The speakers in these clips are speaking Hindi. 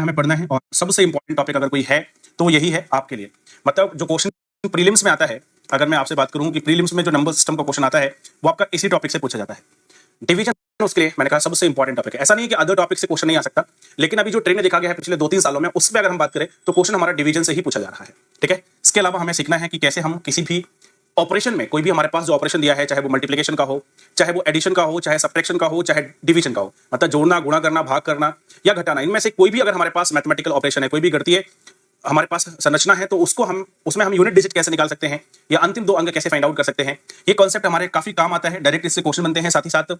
हमें पढ़ना है और सबसे इंपॉर्टेंट टॉपिक अगर कोई है तो यही है आपके लिए। मतलब जो क्वेश्चन प्रीलिम्स में आता है, अगर मैं आपसे बात करूं कि प्रीलिम्स में जो नंबर सिस्टम का क्वेश्चन आता है वो आपका इसी टॉपिक से पूछा जाता है। डिवीजन उसके लिए मैंने कहा सबसे इंपॉर्टेंट टॉपिक है। ऐसा नहीं है कि अदर टॉपिक से क्वेश्चन नहीं आ सकता, लेकिन अभी जो ट्रेंड देखा गया है पिछले 2-3 सालों में, उसमें अगर हम बात करें तो क्वेश्चन हमारा डिवीजन से ही पूछा जा रहा है। ठीक है, इसके अलावा हमें सीखना है कि कैसे हम किसी भी ऑपरेशन में, कोई भी हमारे पास जो ऑपरेशन दिया है, चाहे वो मल्टीप्लिकेशन का हो, चाहे वो एडिशन का हो, चाहे सब्ट्रैक्शन का हो, चाहे डिवीजन का हो, मतलब जोड़ना, गुणा करना, भाग करना या घटाना, इनमें से कोई भी अगर हमारे पास मैथमेटिकल ऑपरेशन है, कोई भी गणितीय हमारे पास संरचना है, तो उसको हम उसमें हम यूनिट डिजिट कैसे निकाल सकते हैं या अंतिम 2 अंक कैसे फाइंड आउट कर सकते हैं, ये कॉन्सेप्ट हमारे काफी काम आता है। डायरेक्ट इससे क्वेश्चन बनते हैं, साथ ही साथ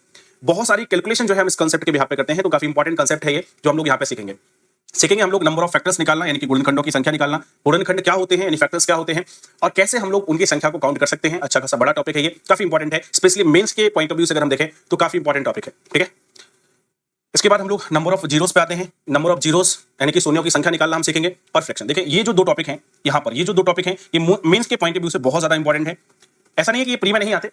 बहुत सारी कैलकुलेशन जो है हम इस कॉन्सेप्ट के बिहाफ पे करते हैं, तो काफी इंपॉर्टेंट कॉन्सेप्ट है ये जो हम लोग यहाँ पे सीखेंगे हम लोग नंबर ऑफ फैक्टर्स निकालना, यानी कि गुणनखंडों की संख्या निकालना, गुणनखंड क्या होते हैं यानी फैक्टर्स क्या होते हैं, और कैसे हम लोग उनकी संख्या को काउंट कर सकते हैं। अच्छा खासा बड़ा टॉपिक है ये, काफी इंपॉर्टेंट है, स्पेशली मेंस के पॉइंट ऑफ व्यू से अगर हम देखें तो काफी इंपॉर्टेंट टॉपिक है। ठीक है, इसके बाद हम लोग नंबर ऑफ जीरोस पे आते हैं। नंबर ऑफ जीरोस यानी कि शून्यों की संख्या निकालना हम सीखेंगे, और फ्रैक्शन। देखिए ये जो 2 टॉपिक हैं यहाँ पर, ये जो 2 टॉपिक हैं ये मेंस के पॉइंट ऑफ व्यू से बहुत ज्यादा इंपॉर्टेंट है। ऐसा नहीं है कि ये प्री में नहीं आते,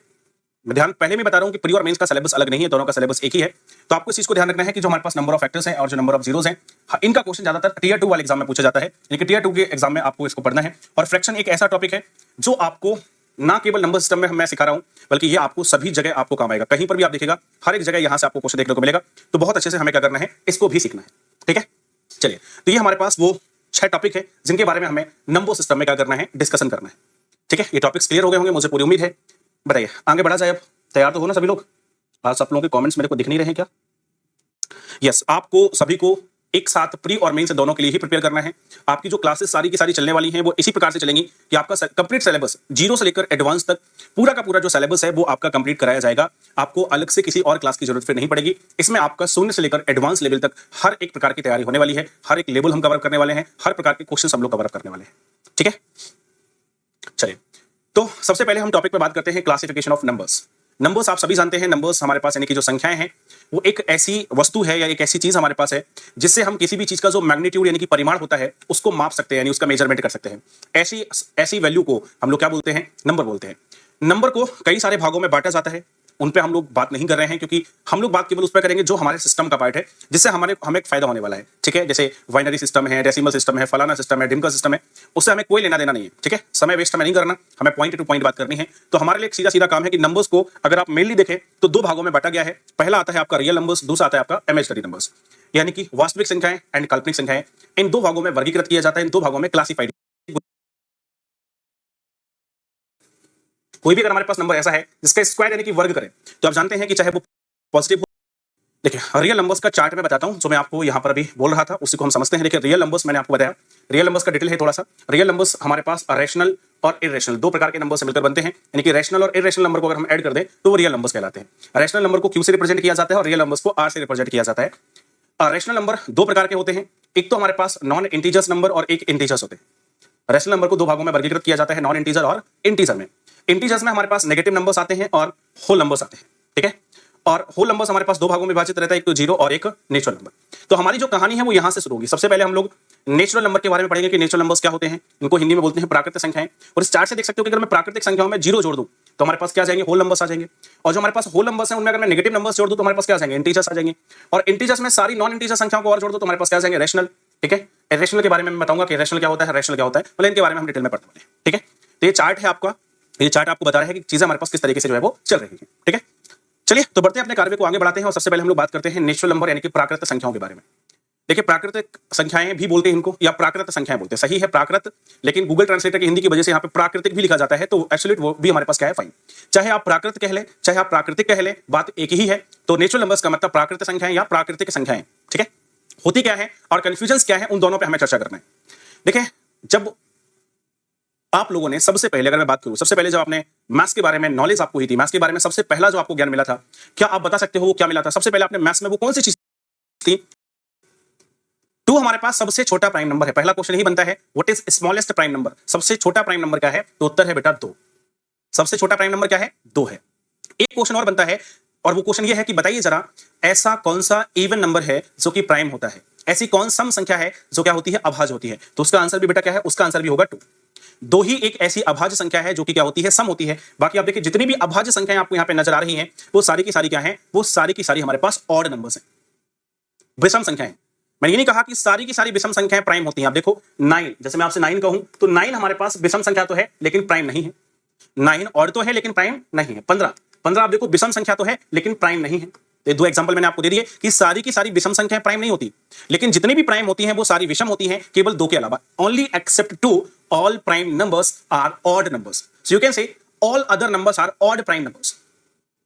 मैं ध्यान पहले में बता रहा हूं कि प्री और मेंस का सिलेबस अलग नहीं है, दोनों का सिलेबस एक ही है। तो आपको इस चीज को ध्यान रखना है कि जो हमारे पास नंबर ऑफ फैक्टर्स हैं और जो नंबर ऑफ जीरोस हैं, इनका क्वेश्चन ज्यादातर टीयर 2 वाले एग्जाम में पूछा जाता है, यानी कि टीयर 2 के एग्जाम में आपको इसको पढ़ना है। और फ्रैक्शन एक ऐसा टॉपिक है जो आपको ना केवल नंबर सिस्टम में मैं सिखा रहा हूं, बल्कि ये आपको सभी जगह आपको काम आएगा। कहीं पर भी आप देखिएगा, हर एक जगह यहां से आपको क्वेश्चन देखने को मिलेगा, तो बहुत अच्छे से हमें क्या करना है, इसको भी सीखना है। ठीक है, चलिए, तो ये हमारे पास वो 6 टॉपिक है जिनके बारे में हमें नंबर सिस्टम में क्या करना है, डिस्कशन करना है। ठीक है, ये टॉपिक्स क्लियर हो गए होंगे, मुझे पूरी उम्मीद है। बताइए आगे बढ़ा जाए, अब तैयार तो हो ना सभी लोग? आज सब लोगों के कमेंट्स मेरे को दिख नहीं रहे हैं क्या? यस, आपको सभी को एक साथ प्री और मेन से दोनों के लिए ही प्रिपेयर करना है। आपकी जो क्लासेस सारी की सारी चलने वाली हैं वो इसी प्रकार से चलेंगी कि आपका कंप्लीट सिलेबस जीरो से लेकर एडवांस तक पूरा का पूरा जो सिलेबस है वो आपका कंप्लीट कराया जाएगा। आपको अलग से किसी और क्लास की जरूरत फिर नहीं पड़ेगी। इसमें आपका शून्य से लेकर एडवांस लेवल तक हर एक प्रकार की तैयारी होने वाली है। हर एक लेवल हम कवर करने वाले हैं, हर प्रकार के क्वेश्चन हम लोग कवर करने वाले हैं। ठीक है, चलिए, तो सबसे पहले हम टॉपिक पे बात करते हैं क्लासिफिकेशन ऑफ नंबर्स। नंबर्स आप सभी जानते हैं, नंबर्स हमारे पास यानी कि जो संख्याएं हैं वो एक ऐसी वस्तु है या एक ऐसी चीज हमारे पास है जिससे हम किसी भी चीज का जो मैग्नीट्यूड यानी कि परिमाण होता है उसको माप सकते हैं, यानी उसका मेजरमेंट कर सकते हैं। ऐसी वैल्यू को हम लोग क्या बोलते हैं, नंबर बोलते हैं। नंबर को कई सारे भागों में बांटा जाता है, उन पे हम लोग बात नहीं कर रहे हैं, क्योंकि हम लोग बात केवल उस पर करेंगे जो हमारे सिस्टम का पार्ट है, जिससे हमें फायदा होने वाला है। ठीक है, जैसे बाइनरी सिस्टम है, डेसिमल सिस्टम है, फलाना सिस्टम है, ढिमका सिस्टम है, उससे हमें कोई लेना देना नहीं है। ठीक है, समय वेस्ट हमें नहीं करना, हमें पॉइंट टू पॉइंट बात करनी है। तो हमारे लिए एक सीधा सीधा काम है कि नंबर्स को अगर आप मेनली देखें तो 2 भागों में बांटा गया है। पहला आता है आपका रियल नंबर्स, दूसरा आता है आपका इमेजिनरी नंबर्स, यानी कि वास्तविक संख्याएं एंड काल्पनिक संख्याएं। इन 2 भागों में वर्गीकृत किया जाता है, इन 2 भागों में क्लासिफाइड। कोई भी अगर हमारे पास नंबर ऐसा है जिसका स्क्वायर यानी कि वर्ग करें, तो आप जानते हैं कि चाहे वो पॉजिटिव हो। देखिए, रियल नंबर्स का चार्ट मैं बताता हूं, जो मैं आपको यहां पर अभी बोल रहा था उसी को हम समझते हैं। देखिए, रियल नंबर्स मैंने आपको बताया, रियल नंबर्स का डिटेल है थोड़ा सा। रियल नंबर्स हमारे पास रैशनल और इरेशनल 2 प्रकार के नंबर से मिलकर बनते हैं, यानी कि रैशनल और इरेशनल नंबर को अगर हम ऐड कर दें तो वो रियल नंबर्स कहलाते हैं। रैशनल नंबर को क्यू से रिप्रेजेंट किया जाता है और रियल नंबर्स को आर से रिप्रेजेंट किया जाता है। रैशनल नंबर 2 प्रकार के होते हैं, एक तो हमारे पास नॉन इंटीजर्स नंबर और एक इंटीजर्स होते हैं। रैशनल नंबर को 2 भागों में वर्गीकृत किया जाता है, नॉन इंटीजर और इंटीजर में। इंटीजर्स में हमारे पास नेगेटिव नंबर्स आते हैं और होल नंबर्स आते हैं। ठीक है, और होल नंबर्स हमारे पास 2 भागों में विभाजित रहता है, एक तो 0 और एक नेचुरल नंबर। तो हमारी जो कहानी है वो यहां से शुरू होगी। सबसे पहले हम लोग नेचुरल नंबर के बारे में पढ़ेंगे कि नेचुरल नंबर्स क्या होते हैं। इनको हिंदी में बोलते हैं प्राकृतिक संख्याएं। और इस चार्ट से देख सकते हो कि अगर मैं प्राकृतिक संख्याओं में 0 जोड़ दूं तो हमारे पास क्या आ जाएंगे, होल नंबर्स आ जाएंगे। और जो हमारे पास होल नंबर्स हैं उनमें अगर मैं नेगेटिव नंबर्स जोड़ दूं तो हमारे पास क्या आ जाएंगे, इंटीजर्स आ जाएंगे। और इंटीजर्स में सारी नॉन इंटीजर संख्याओं को और जोड़ दूं तो हमारे पास क्या आ जाएंगे, रैशनल। ठीक है, रैशनल के बारे में मैं बताऊंगा कि रैशनल क्या होता है, रैशनल क्या होता है, मतलब इनके बारे में हम डिटेल में पढ़ने वाले हैं। ठीक है, तो ये चार्ट है आपका, ये चार्ट आपको बता रहा है कि चीजें हमारे पास किस तरीके से जो है वो चल रही है। ठीक है, चलिए तो बढ़ते हैं अपने कार्य को आगे बढ़ाते हैं। और सबसे पहले हम लोग बात करते हैं नेचुरल नंबर यानी कि प्राकृतिक संख्याओं के बारे में। देखिए, प्राकृतिक संख्याएं भी बोलते हैं इनको, या प्राकृतिक संख्याएं बोलते हैं। सही है प्राकृत, लेकिन गूगल ट्रांसलेटर की हिंदी की वजह से यहाँ पे प्राकृतिक भी लिखा जाता है, तो एब्सोल्यूट वो भी हमारे पास क्या है, फाइन। चाहे आप प्राकृत कह ले, चाहे आप प्राकृतिक कह ले, बात एक ही है। तो नेचुरल नंबर्स का मतलब प्राकृतिक संख्याएं या प्राकृतिक संख्याएं। ठीक है, होती क्या है और कंफ्यूजन क्या है, उन दोनों पर हमें चर्चा करना है। देखिए, जब आप लोगों ने सबसे पहले, अगर मैं बात करूं, सबसे पहले जब आपने मैथ्स के बारे में नॉलेज आपको हुई थी, मैथ्स के बारे में सबसे पहला जो आपको ज्ञान मिला था, क्या आप बता सकते हो वो क्या मिला था? सबसे पहले आपने मैथ्स में वो कौन सी चीज थी? 2 हमारे पास सबसे छोटा प्राइम नंबर है। पहला क्वेश्चन यही बनता है, what is smallest prime number? सबसे छोटा प्राइम नंबर क्या है? तो उत्तर है बेटा 2। सबसे छोटा प्राइम नंबर क्या है? 2 है। एक क्वेश्चन और बनता है, और वो क्वेश्चन ये है कि बताइए जरा, ऐसा कौन सा इवन नंबर है जो कि प्राइम होता है? ऐसी कौन सम संख्या है जो क्या होती है, अभाज्य होती है? तो उसका आंसर भी बेटा क्या है? उसका आंसर भी होगा 2। 2 ही एक ऐसी अभाज्य संख्या है जो कि क्या होती है, सम होती है। बाकी आप देखिए जितनी भी अभाज्य संख्याएं आपको यहाँ पे नजर आ रही हैं, वो सारी की सारी क्या है, वो सारी की सारी हमारे पास ऑड नंबर्स हैं, विषम संख्याएं। मैंने ये नहीं कहा कि सारी की सारी विषम संख्याएं प्राइम होती हैं। आप देखो 9, जैसे मैं आपसे 9 कहूं तो 9 हमारे पास विषम संख्या तो है लेकिन प्राइम नहीं है। 9 और तो है लेकिन प्राइम नहीं है। 15 आप देखो विषम संख्या तो है लेकिन प्राइम नहीं है। तो दो एग्जांपल मैंने आपको दे दिए कि सारी की सारी विषम संख्याएं प्राइम नहीं होती, लेकिन जितनी भी प्राइम होती हैं वो सारी विषम होती हैं, केवल दो के अलावा। Only except 2 all prime numbers are odd numbers. So you can say all other numbers are odd prime numbers.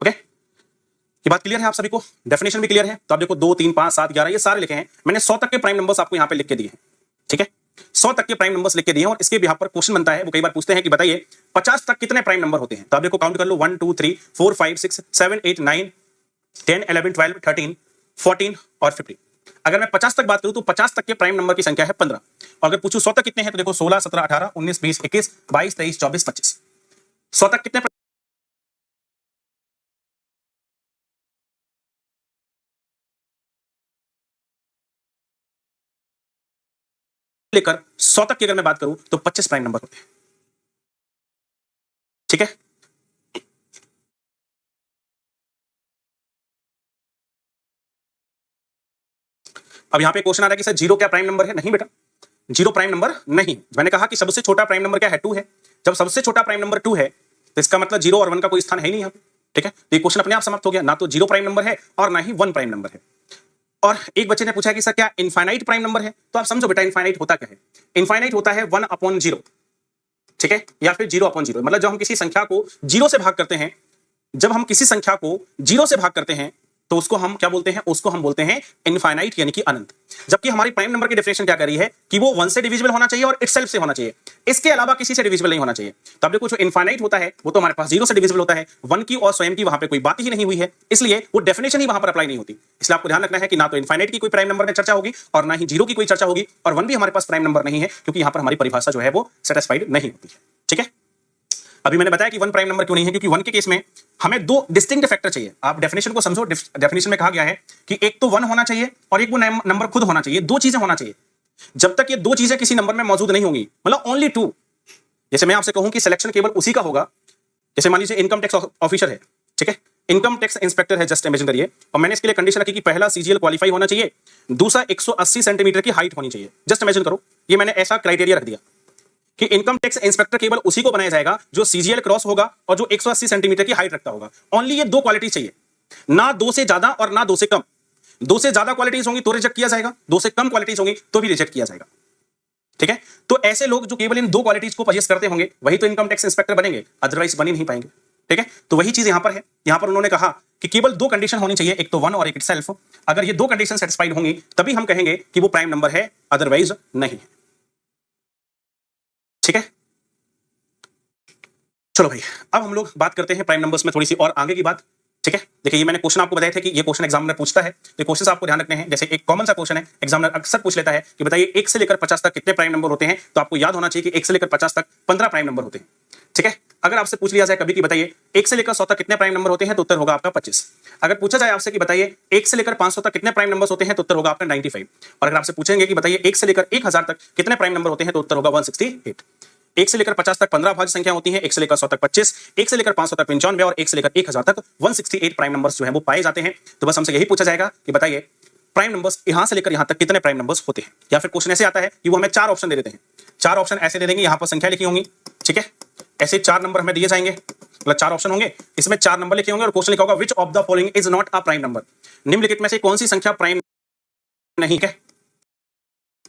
Okay, ये बात क्लियर है आप सभी को? डेफिनेशन भी क्लियर है? तो आप देखो 2, 3, 5, 7, 11 ये सारे लिखे हैं मैंने। 100 तक के प्राइम नंबर्स आपको यहां पे लिख के दिए हैं। ठीक है, 100 तक के प्राइम नंबर्स लिख के दिए हैं। और इसके बिहाफ पर क्वेश्चन बनता है, वो कई बार पूछते हैं कि बताइए 50 तक कितने प्राइम नंबर होते हैं। तो आप देखो काउंट कर लो 1 2 3 4 5 6 7 8 9 10 11 12 13 14 और 15। अगर मैं 50 तक बात करूं तो 50 तक के प्राइम नंबर की संख्या है 15। और अगर पूछूं 100 तक कितने हैं तो देखो 16 17 18 19 20 21 22 23 24 25। 100 तक कितने लेकर 100 तक की अगर मैं बात करूं तो 25 प्राइम नंबर होते हैं। ठीक है, अब यहां पे क्वेश्चन आ रहा है कि सर जीरो क्या प्राइम नंबर है? नहीं बेटा, जीरो प्राइम नंबर नहीं। मैंने कहा कि सबसे छोटा प्राइम नंबर क्या है? 2 है। जब सबसे छोटा प्राइम नंबर 2 है तो इसका मतलब 0 और 1 का कोई स्थान है ही नहीं यहां पे। ठीक है, तो ये क्वेश्चन अपने आप समाप्त हो गया। ना तो 0 प्राइम नंबर है और ना ही 1 प्राइम नंबर है। और एक बच्चे ने पूछा कि सर क्या इनफाइनाइट प्राइम नंबर है? तो आप समझो बेटा इनफाइनाइट होता क्या है। इनफाइनाइट होता है 1/0। ठीक है, या फिर 0/0। मतलब जब हम किसी संख्या को 0 से भाग करते हैं, जब हम किसी संख्या को 0 से भाग करते हैं तो उसको हम क्या बोलते हैं? उसको हम बोलते हैं इनफाइनाइट यानी कि अनंत। जबकि हमारी प्राइम नंबर की डेफिनेशन क्या कर रही है कि वो 1 से डिविजिबल होना चाहिए और इटसेल्फ से होना चाहिए, इसके अलावा किसी से डिविजिबल नहीं होना चाहिए। तो अब देखो जो इनफाइनाइट होता है वो तो हमारे पास 0 से डिविजिबल होता है, 1 की और स्वयं की वहां पे कोई बात ही नहीं हुई है, इसलिए वो डेफिनेशन ही वहां पर अप्लाई नहीं होती। इसलिए आपको ध्यान रखना है कि ना तो इनफाइनाइट की कोई प्राइम नंबर में चर्चा होगी और ना ही 0 की कोई चर्चा होगी, और 1 भी हमारे पास प्राइम नंबर नहीं है क्योंकि यहां पर हमारी परिभाषा जो है वो सेटिस्फाइड नहीं होती है। ठीक है, अभी मैंने बताया कि 1 प्राइम नंबर क्यों नहीं है, क्योंकि 1 के केस में हमें 2 डिस्टिंक्ट फैक्टर चाहिए। आप डेफिनेशन को समझो। डेफिनेशन में कहा गया है कि एक तो 1 होना चाहिए और एक वो नंबर खुद होना चाहिए। 2 चीजें होना चाहिए। जब तक ये 2 चीजें किसी नंबर में मौजूद नहीं होंगी, मतलब ओनली 2। जैसे मैं आपसे कहूं कि सिलेक्शन केवल उसी का होगा, जैसे मान लीजिए इनकम टैक्स ऑफिसर है, ठीक है, इनकम टैक्स इंस्पेक्टर है, जस्ट इमेजिन करिए, और मैंने इसके लिए कंडीशन रखी कि पहला सीजीएल क्वालिफाई होना चाहिए, दूसरा 180 सेंटीमीटर की हाइट होनी चाहिए। जस्ट इमेजिन करो, ये मैंने ऐसा क्राइटेरिया रख दिया कि इनकम टैक्स इंस्पेक्टर केवल उसी को बनाया जाएगा जो सीजीएल क्रॉस होगा और जो 180 सेंटीमीटर की हाइट रखता होगा। ओनली ये 2 क्वालिटी चाहिए, ना 2 से ज्यादा और ना 2 से कम। 2 से ज्यादा क्वालिटीज होंगी तो रिजेक्ट किया जाएगा, 2 से कम क्वालिटीज होंगी तो भी रिजेक्ट किया जाएगा। ठीक है, तो ऐसे लोग जो केवल इन 2 क्वालिटीज को पजेस करते होंगे वही तो इनकम टैक्स इंस्पेक्टर बनेंगे, अदरवाइज बन ही नहीं पाएंगे। ठीक है, तो वही चीज यहां पर है। यहां पर उन्होंने कहा कि केवल 2 कंडीशन होनी चाहिए, एक तो 1 और एक इटसेल्फ। अगर ये 2 कंडीशन सेटिस्फाइड होंगी तभी हम कहेंगे कि वो प्राइम नंबर है, अदरवाइज नहीं है। ठीक है, चलो भाई, अब हम लोग बात करते हैं प्राइम नंबर्स में थोड़ी सी और आगे की बात। ठीक है, देखिए ये मैंने क्वेश्चन आपको बताया था कि ये क्वेश्चन एग्जामिनर पूछता है, तो क्वेश्चन आपको ध्यान रखने हैं। जैसे एक कॉमन सा क्वेश्चन है, एग्जामिनर अक्सर पूछ लेता है कि बताइए 1 से लेकर 50 तक कितने प्राइम नंबर होते हैं। तो आपको याद होना चाहिए कि 1 से लेकर 50 तक 15 प्राइम नंबर होते हैं। ठीक है, अगर आपसे पूछ लिया जाए कभी कि बताइए 1 से लेकर 100 तक कितने प्राइम नंबर होते हैं, तो उत्तर होगा आपका 25। अगर पूछा जाए आपसे कि बताइए 1 से लेकर 500 तक कितने प्राइम नंबर्स होते हैं, तो उत्तर होगा आपका 95। और अगर आपसे पूछेंगे कि बताइए 1 से लेकर 1000 तक कितने प्राइम नंबर होते हैं, तो उत्तर होगा 168। 1 से लेकर 50 तक 15 भाज्य संख्या होती है, 1 से लेकर 100 तक 25, 1 से लेकर 500 तक 95 और 1 से लेकर 1000 तक 168 प्राइम नंबर्स जो है वो पाए जाते हैं। तो बस हमसे यही पूछा जाएगा कि बताइए प्राइम नंबर्स यहां से लेकर यहां तक कितने प्राइम नंबर्स होते हैं। या फिर क्वेश्चन ऐसे आता है कि वो हमें 4 ऑप्शन दे देते हैं। 4 ऑप्शन ऐसे दे देंगे, यहां पर संख्या लिखी होंगी। ठीक है, ऐसे 4 नंबर हमें दिए जाएंगे, मतलब 4 ऑप्शन होंगे, इसमें 4 नंबर लिखे होंगे और क्वेश्चन लिखा होगा विच of the following is not a prime number. निम्नलिखित में से कौन सी संख्या प्राइम नहीं है।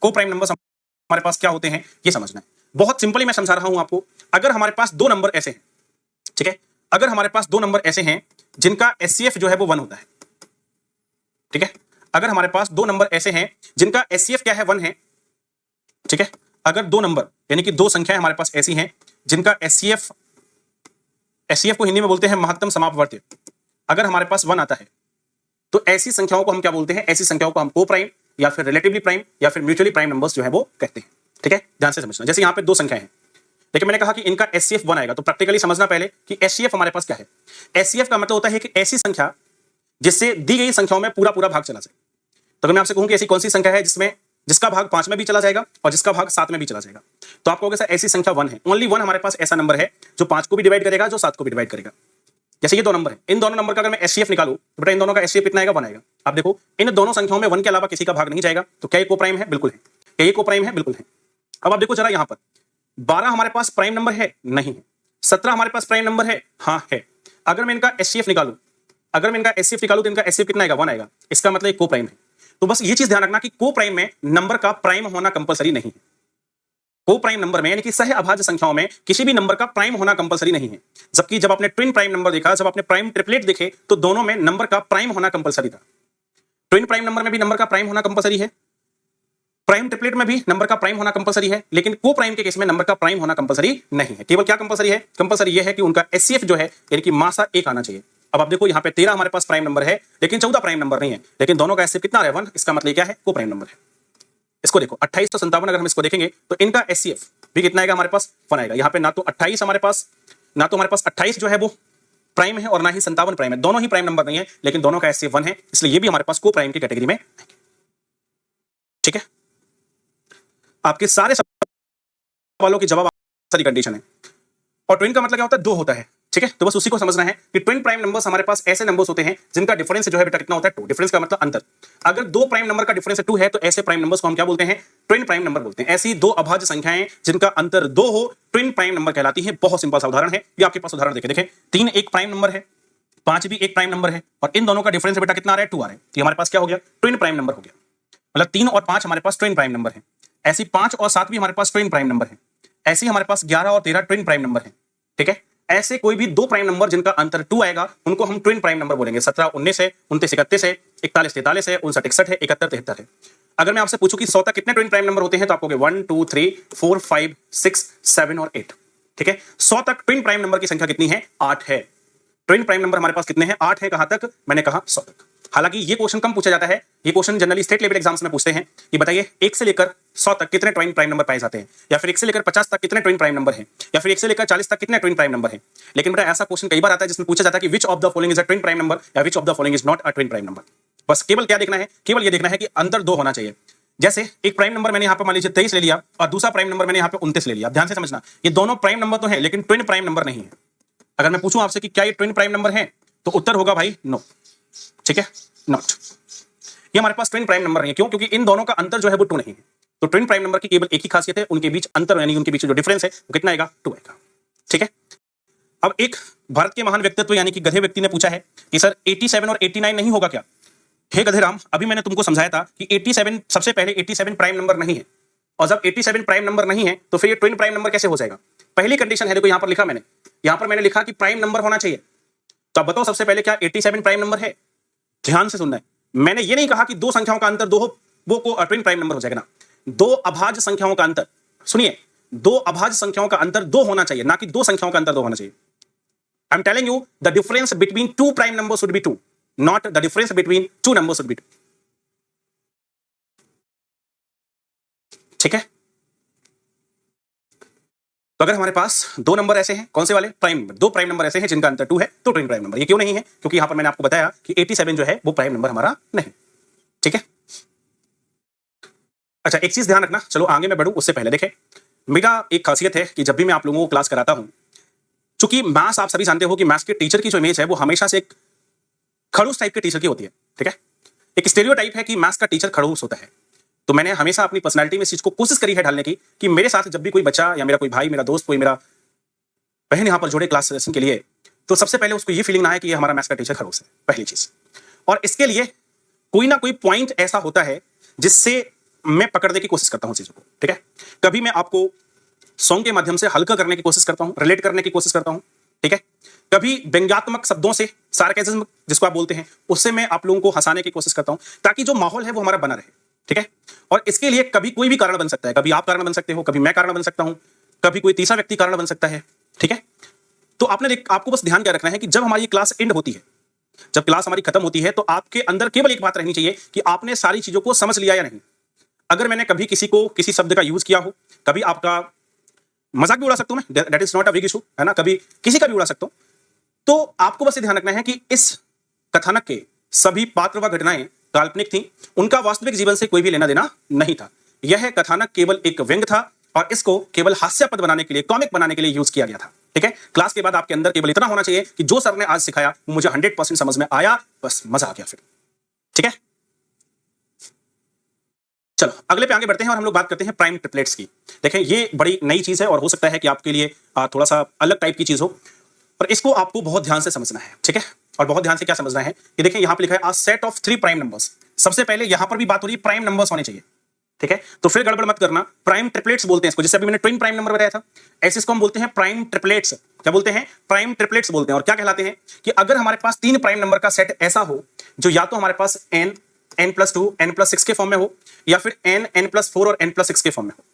को प्राइम नंबर्स हमारे पास क्या होते हैं ये समझना है। बहुत सिंपली मैं समझा रहा हूं आपको। अगर हमारे पास 2 नंबर ऐसे हैं, ठीक है, अगर हमारे पास 2 नंबर ऐसे हैं जिनका एचसीएफ जो है वो 1 होता है। ठीक है, अगर हमारे पास 2 नंबर ऐसे हैं जिनका एचसीएफ क्या है, 1 है। ठीक है, अगर 2 नंबर यानी कि 2 संख्याएं हमारे पास ऐसी हैं जिनका एचसीएफ को हिंदी में बोलते हैं महत्तम समापवर्ती, अगर हमारे पास 1 आता है तो ऐसी संख्याओं को हम क्या बोलते हैं, ऐसी संख्याओं को हम को प्राइम या फिर रिलेटिवली प्राइम या फिर म्यूचुअली प्राइम नंबर्स जो है वो कहते हैं। ठीक है, ध्यान से समझना। जैसे यहां पे 2 संख्याएं हैं, लेकिन मैंने कहा कि इनका एचसीएफ 1 आएगा, तो प्रैक्टिकली समझना पहले कि एचसीएफ हमारे पास क्या है। एचसीएफ का मतलब होता है कि ऐसी संख्या जिससे दी गई संख्याओं में पूरा पूरा भाग चला जाए। तो अगर मैं आपसे कहूं कि ऐसी कौन सी संख्या है जिसका भाग 5 में भी चला जाएगा और जिसका भाग 7 में भी चला जाएगा, तो आप कहोगे सर ऐसी संख्या 1 है। ओनली 1 हमारे पास ऐसा नंबर है जो 5 को भी डिवाइड करेगा, जो 7 को भी डिवाइड करेगा। जैसे ये 2 नंबर है, इन दोनों नंबर का अगर मैं एचसीएफ निकालूं तो बेटा इन दोनों का एचसीएफ कितना आएगा, 1 आएगा। अब देखो इन दोनों संख्याओं में 1 के अलावा किसी का भाग नहीं जाएगा, तो क्या ये को प्राइम है? बिल्कुल है। क्या ये को प्राइम है? बिल्कुल है। अब आप देखो जरा यहां पर 12 हमारे पास प्राइम नंबर है? नहीं है। 17 हमारे पास प्राइम नंबर है? हाँ है। अगर मैं इनका एचसीएफ निकालूं, तो इनका एचसीएफ कितना आएगा? 1 आएगा। इसका मतलब को प्राइम है। तो बस ये चीज ध्यान रखना कि को प्राइम में नंबर का प्राइम होना कंपलसरी नहीं है। को प्राइम नंबर में यानी कि सह अभाज्य संख्याओं में किसी भी नंबर का प्राइम होना कंपलसरी नहीं है। जबकि जब आपने ट्विन प्राइम नंबर देखा, जब आपने प्राइम ट्रिपलेट देखे, तो दोनों में नंबर का प्राइम होना कंपलसरी था। ट्विन प्राइम नंबर में भी नंबर का प्राइम होना कंपलसरी है, प्राइम ट्रिपलेट में भी नंबर का प्राइम होना कंपलसरी है, लेकिन को प्राइम के केस में नंबर का प्राइम होना कंपलसरी नहीं है। केवल क्या कंपलसरी है? कंपलसरी यह है कि उनका एचसीएफ जो है यानी कि मासा 1 आना चाहिए। अब आप देखो यहाँ पे 13 हमारे पास प्राइम नंबर है, लेकिन 14 प्राइम नंबर नहीं है, लेकिन दोनों का एचसीएफ कितना आ रहा है? 1। इसका मतलब क्या है? को प्राइम नंबर है। इसको देखो 28 तो 57, अगर हम इसको देखेंगे तो इनका एचसीएफ भी कितना आएगा? हमारे पास 1 आएगा। यहाँ पे ना तो 28 हमारे पास 28 जो है वो प्राइम है और ना ही 57 प्राइम है। दोनों ही प्राइम नंबर नहीं है, लेकिन दोनों का एचसीएफ 1 है, इसलिए ये भी हमारे पास को प्राइम की कैटेगरी में। ठीक है, आपके सारे सवालों के जवाब सारी कंडीशन है। और ट्विन का मतलब क्या होता है? 2 होता है। ठीक है, तो बस उसी को समझना है कि ट्विन प्राइम नंबर्स हमारे पास ऐसे नंबर्स होते हैं जिनका डिफरेंस जो है बेटा कितना होता है? 2। डिफरेंस का मतलब अंतर। अगर 2 प्राइम नंबर का डिफरेंस 2 है तो ऐसे प्राइम नंबर्स को हम क्या बोलते हैं? ट्विन प्राइम नंबर बोलते हैं। ऐसी 2 अभाज्य संख्याएं जिनका अंतर 2 हो, ट्विन प्राइम नंबर कहलाती है। बहुत सिंपल सा उदाहरण है, ये आपके पास उदाहरण देखें 3 एक प्राइम नंबर है, 5 भी एक प्राइम नंबर है, और इन दोनों का डिफरेंस बेटा कितना आ रहा है? 2 आ रहा है। ये हमारे पास क्या हो गया? ट्विन प्राइम नंबर हो गया। मतलब 3 और 5 हमारे पास ट्विन प्राइम नंबर है। ऐसी 5 और 7 भी हमारे पास ट्विन प्राइम नंबर है। ऐसे हमारे पास 11 और 13 ट्विन प्राइम नंबर है। ठीक है, ऐसे कोई भी 2 प्राइम नंबर जिनका अंतर 2 आएगा उनको हम ट्विन प्राइम नंबर बोलेंगे। 17 19 है, 29 31 है, 41 43 है, 59 61 है, 71 73 है। अगर मैं आपसे पूछूं कि 100 तक कितने ट्विन प्राइम नंबर होते हैं, तो आप कहोगे 1 2 3 4 5 6 7 और 8। ठीक है, 100 तक ट्विन प्राइम नंबर की संख्या कितनी है? 8 है। ट्विन प्राइम नंबर हमारे पास कितने हैं? 8 है। कहां तक? मैंने कहा 100 तक। हालांकि ये क्वेश्चन कम पूछा जाता है। ये question generally state level exams में पूछते हैं कि बताइए 1 से लेकर 100 तक कितने ट्विन प्राइम नंबर पाए जाते हैं, या फिर 1 से लेकर 50 तक कितने ट्विन प्राइम नंबर हैं, या फिर 1 से लेकर 40 तक कितने ट्विन प्राइम नंबर हैं। लेकिन बेटा ऐसा क्वेश्चन कई बार आता है जिसमें पूछा जाता है कि which of the following is a twin prime number या which of the following is not a twin prime number. बस केवल क्या देखना है? केवल ये देखना है कि अंतर 2 होना चाहिए। जैसे एक प्राइम नंबर मैंने यहाँ पे मान लीजिए 23 ले लिया और दूसरा प्राइम नंबर मैंने यहाँ पे 29 ले लिया। ध्यान से समझना, ये दोनों प्राइम नंबर तो है लेकिन ट्विन प्राइम नंबर नहीं है। अगर मैं पूछूं आपसे कि क्या ये ट्विन प्राइम नंबर है, तो उत्तर होगा भाई नो। ठीक है, नॉट। ये हमारे पास ट्विन प्राइम नंबर नहीं है। क्यों? क्योंकि इन दोनों का अंतर जो है वो 2 नहीं है। तो ट्विन प्राइम नंबर की केवल एक ही खासियत है, उनके बीच अंतर यानी उनके बीच जो डिफरेंस है वो कितना आएगा? 2 आएगा। ठीक है, अब एक भारत के महान व्यक्तित्व यानी कि गधे व्यक्ति ने पूछा है कि सर 87 और 89 नहीं होगा क्या? हे गधेराम, अभी मैंने तुमको समझाया था कि 87 सबसे पहले 87 प्राइम नंबर नहीं है, और जब 87 प्राइम नंबर नहीं है तो फिर ये ट्विन प्राइम नंबर कैसे हो जाएगा? पहली कंडीशन है, देखो यहां पर लिखा मैंने, यहां पर मैंने लिखा कि प्राइम नंबर होना चाहिए। तो अब बताओ सबसे पहले क्या 87 प्राइम नंबर है? ध्यान से सुनना है, मैंने ये नहीं कहा कि 2 संख्याओं का अंतर 2 हो वो को ट्विन प्राइम नंबर हो जाएगा ना। 2 अभाज्य संख्याओं का अंतर, सुनिए, 2 अभाज्य संख्याओं का अंतर 2 होना चाहिए, ना कि 2 संख्याओं का अंतर 2 होना चाहिए। I am telling you the difference between 2 prime number should be 2, not the difference between 2 number should be 2। ठीक है, तो अगर हमारे पास 2 नंबर ऐसे हैं, कौन से वाले? Prime number. 2 प्राइम नंबर ऐसे हैं जिनका अंतर 2 है, तो ट्विन प्राइम नंबर। ये क्यों नहीं है? क्योंकि यहां पर मैंने आपको बताया कि 87 जो है वो प्राइम नंबर हमारा नहीं। ठीक है, अच्छा एक चीज ध्यान रखना, चलो आगे मैं बढ़ूं उससे पहले देखें, मेरा एक खासियत है कि जब भी मैं आप लोगों को क्लास कराता हूं, चूंकि मैथ्स आप सभी जानते हो कि मैथ्स के टीचर की जो इमेज है वो हमेशा से एक खड़ूस टाइप के टीचर की होती है। ठीक है, एक स्टेरियोटाइप है कि मैथ्स का टीचर खड़ूस होता है। तो मैंने हमेशा अपनी पर्सनालिटी में इस चीज को कोशिश करी है ढालने की कि मेरे साथ जब भी कोई बच्चा या मेरा कोई भाई, मेरा दोस्त, कोई मेरा बहन यहां पर जुड़े क्लास सेशन के लिए, तो सबसे पहले उसको ये फीलिंग ना है कि ये हमारा मैथ्स का टीचर खड़ूस है, पहली चीज। और इसके लिए कोई ना कोई पॉइंट ऐसा होता है जिससे मैं पकड़ने की कोशिश करता हूं चीजों को। ठीक है, कभी मैं आपको सॉन्ग के माध्यम से हल्का करने की कोशिश करता हूं, रिलेट करने की कोशिश करता हूं। ठीक है, कभी व्यंग्यात्मक शब्दों से, सार्केज्म जिसको आप बोलते हैं, उससे मैं आप लोगों को हंसाने की कोशिश करता हूं ताकि जो माहौल है वो हमारा बना रहे। ठीक है, और इसके लिए कभी कोई भी कारण बन सकता है, कभी आप कारण बन सकते हो, कभी मैं कारण बन सकता हूं, कभी कोई तीसरा व्यक्ति कारण बन सकता है। ठीक है, तो आपको बस ध्यान क्या रखना है कि जब हमारी क्लास एंड होती है, जब क्लास हमारी खत्म होती है, तो आपके अंदर केवल एक बात रहनी चाहिए कि आपने सारी चीजों को समझ लिया या नहीं। अगर मैंने कभी किसी को किसी शब्द का यूज किया हो, कभी आपका मजाक भी उड़ा सकता हूं मैं, that is not a big issue, है ना, कभी किसी का भी उड़ा सकता हूं, तो आपको बस ये ध्यान रखना है कि इस कथानक के सभी पात्र व घटनाएं काल्पनिक थी, उनका वास्तविक जीवन से कोई भी लेना देना नहीं था। यह कथानक केवल एक व्यंग था और इसको केवल हास्यास्पद बनाने के लिए, कॉमिक बनाने के लिए यूज किया गया था। ठीक है, क्लास के बाद आपके अंदर केवल इतना होना चाहिए कि जो सर ने आज सिखाया वो मुझे 100% समझ में आया, बस मजा आ गया। फिर ठीक है, चलो अगले पे आगे बढ़ते हैं और हम लोग बात करते हैं प्राइम ट्रिपलेट्स की। देखें ये बड़ी नई चीज है और हो सकता है कि आपके लिए थोड़ा सा अलग टाइप की चीज हो, पर इसको आपको बहुत ध्यान से समझना है। ठीक है, और बहुत ध्यान से क्या समझना है कि देखें यहां पे लिखा है a set of 3 prime numbers. सबसे पहले यहां पर भी बात हो रही है प्राइम नंबर्स होने चाहिए। ठीक है, तो फिर गड़बड़ मत करना, प्राइम ट्रिपलेट्स बोलते हैं इसको। जैसे अभी मैंने ट्विन प्राइम नंबर बताया था, ऐसे इसको हम बोलते हैं प्राइम ट्रिपलेट्स। क्या बोलते हैं? प्राइम ट्रिपलेट्स बोलते हैं। और क्या कहलाते हैं कि अगर हमारे पास 3 प्राइम नंबर का सेट ऐसा हो जो या तो हमारे पास n n+2 n+6 के फॉर्म में हो या फिर n n+4 और n+6 के फॉर्म में हो।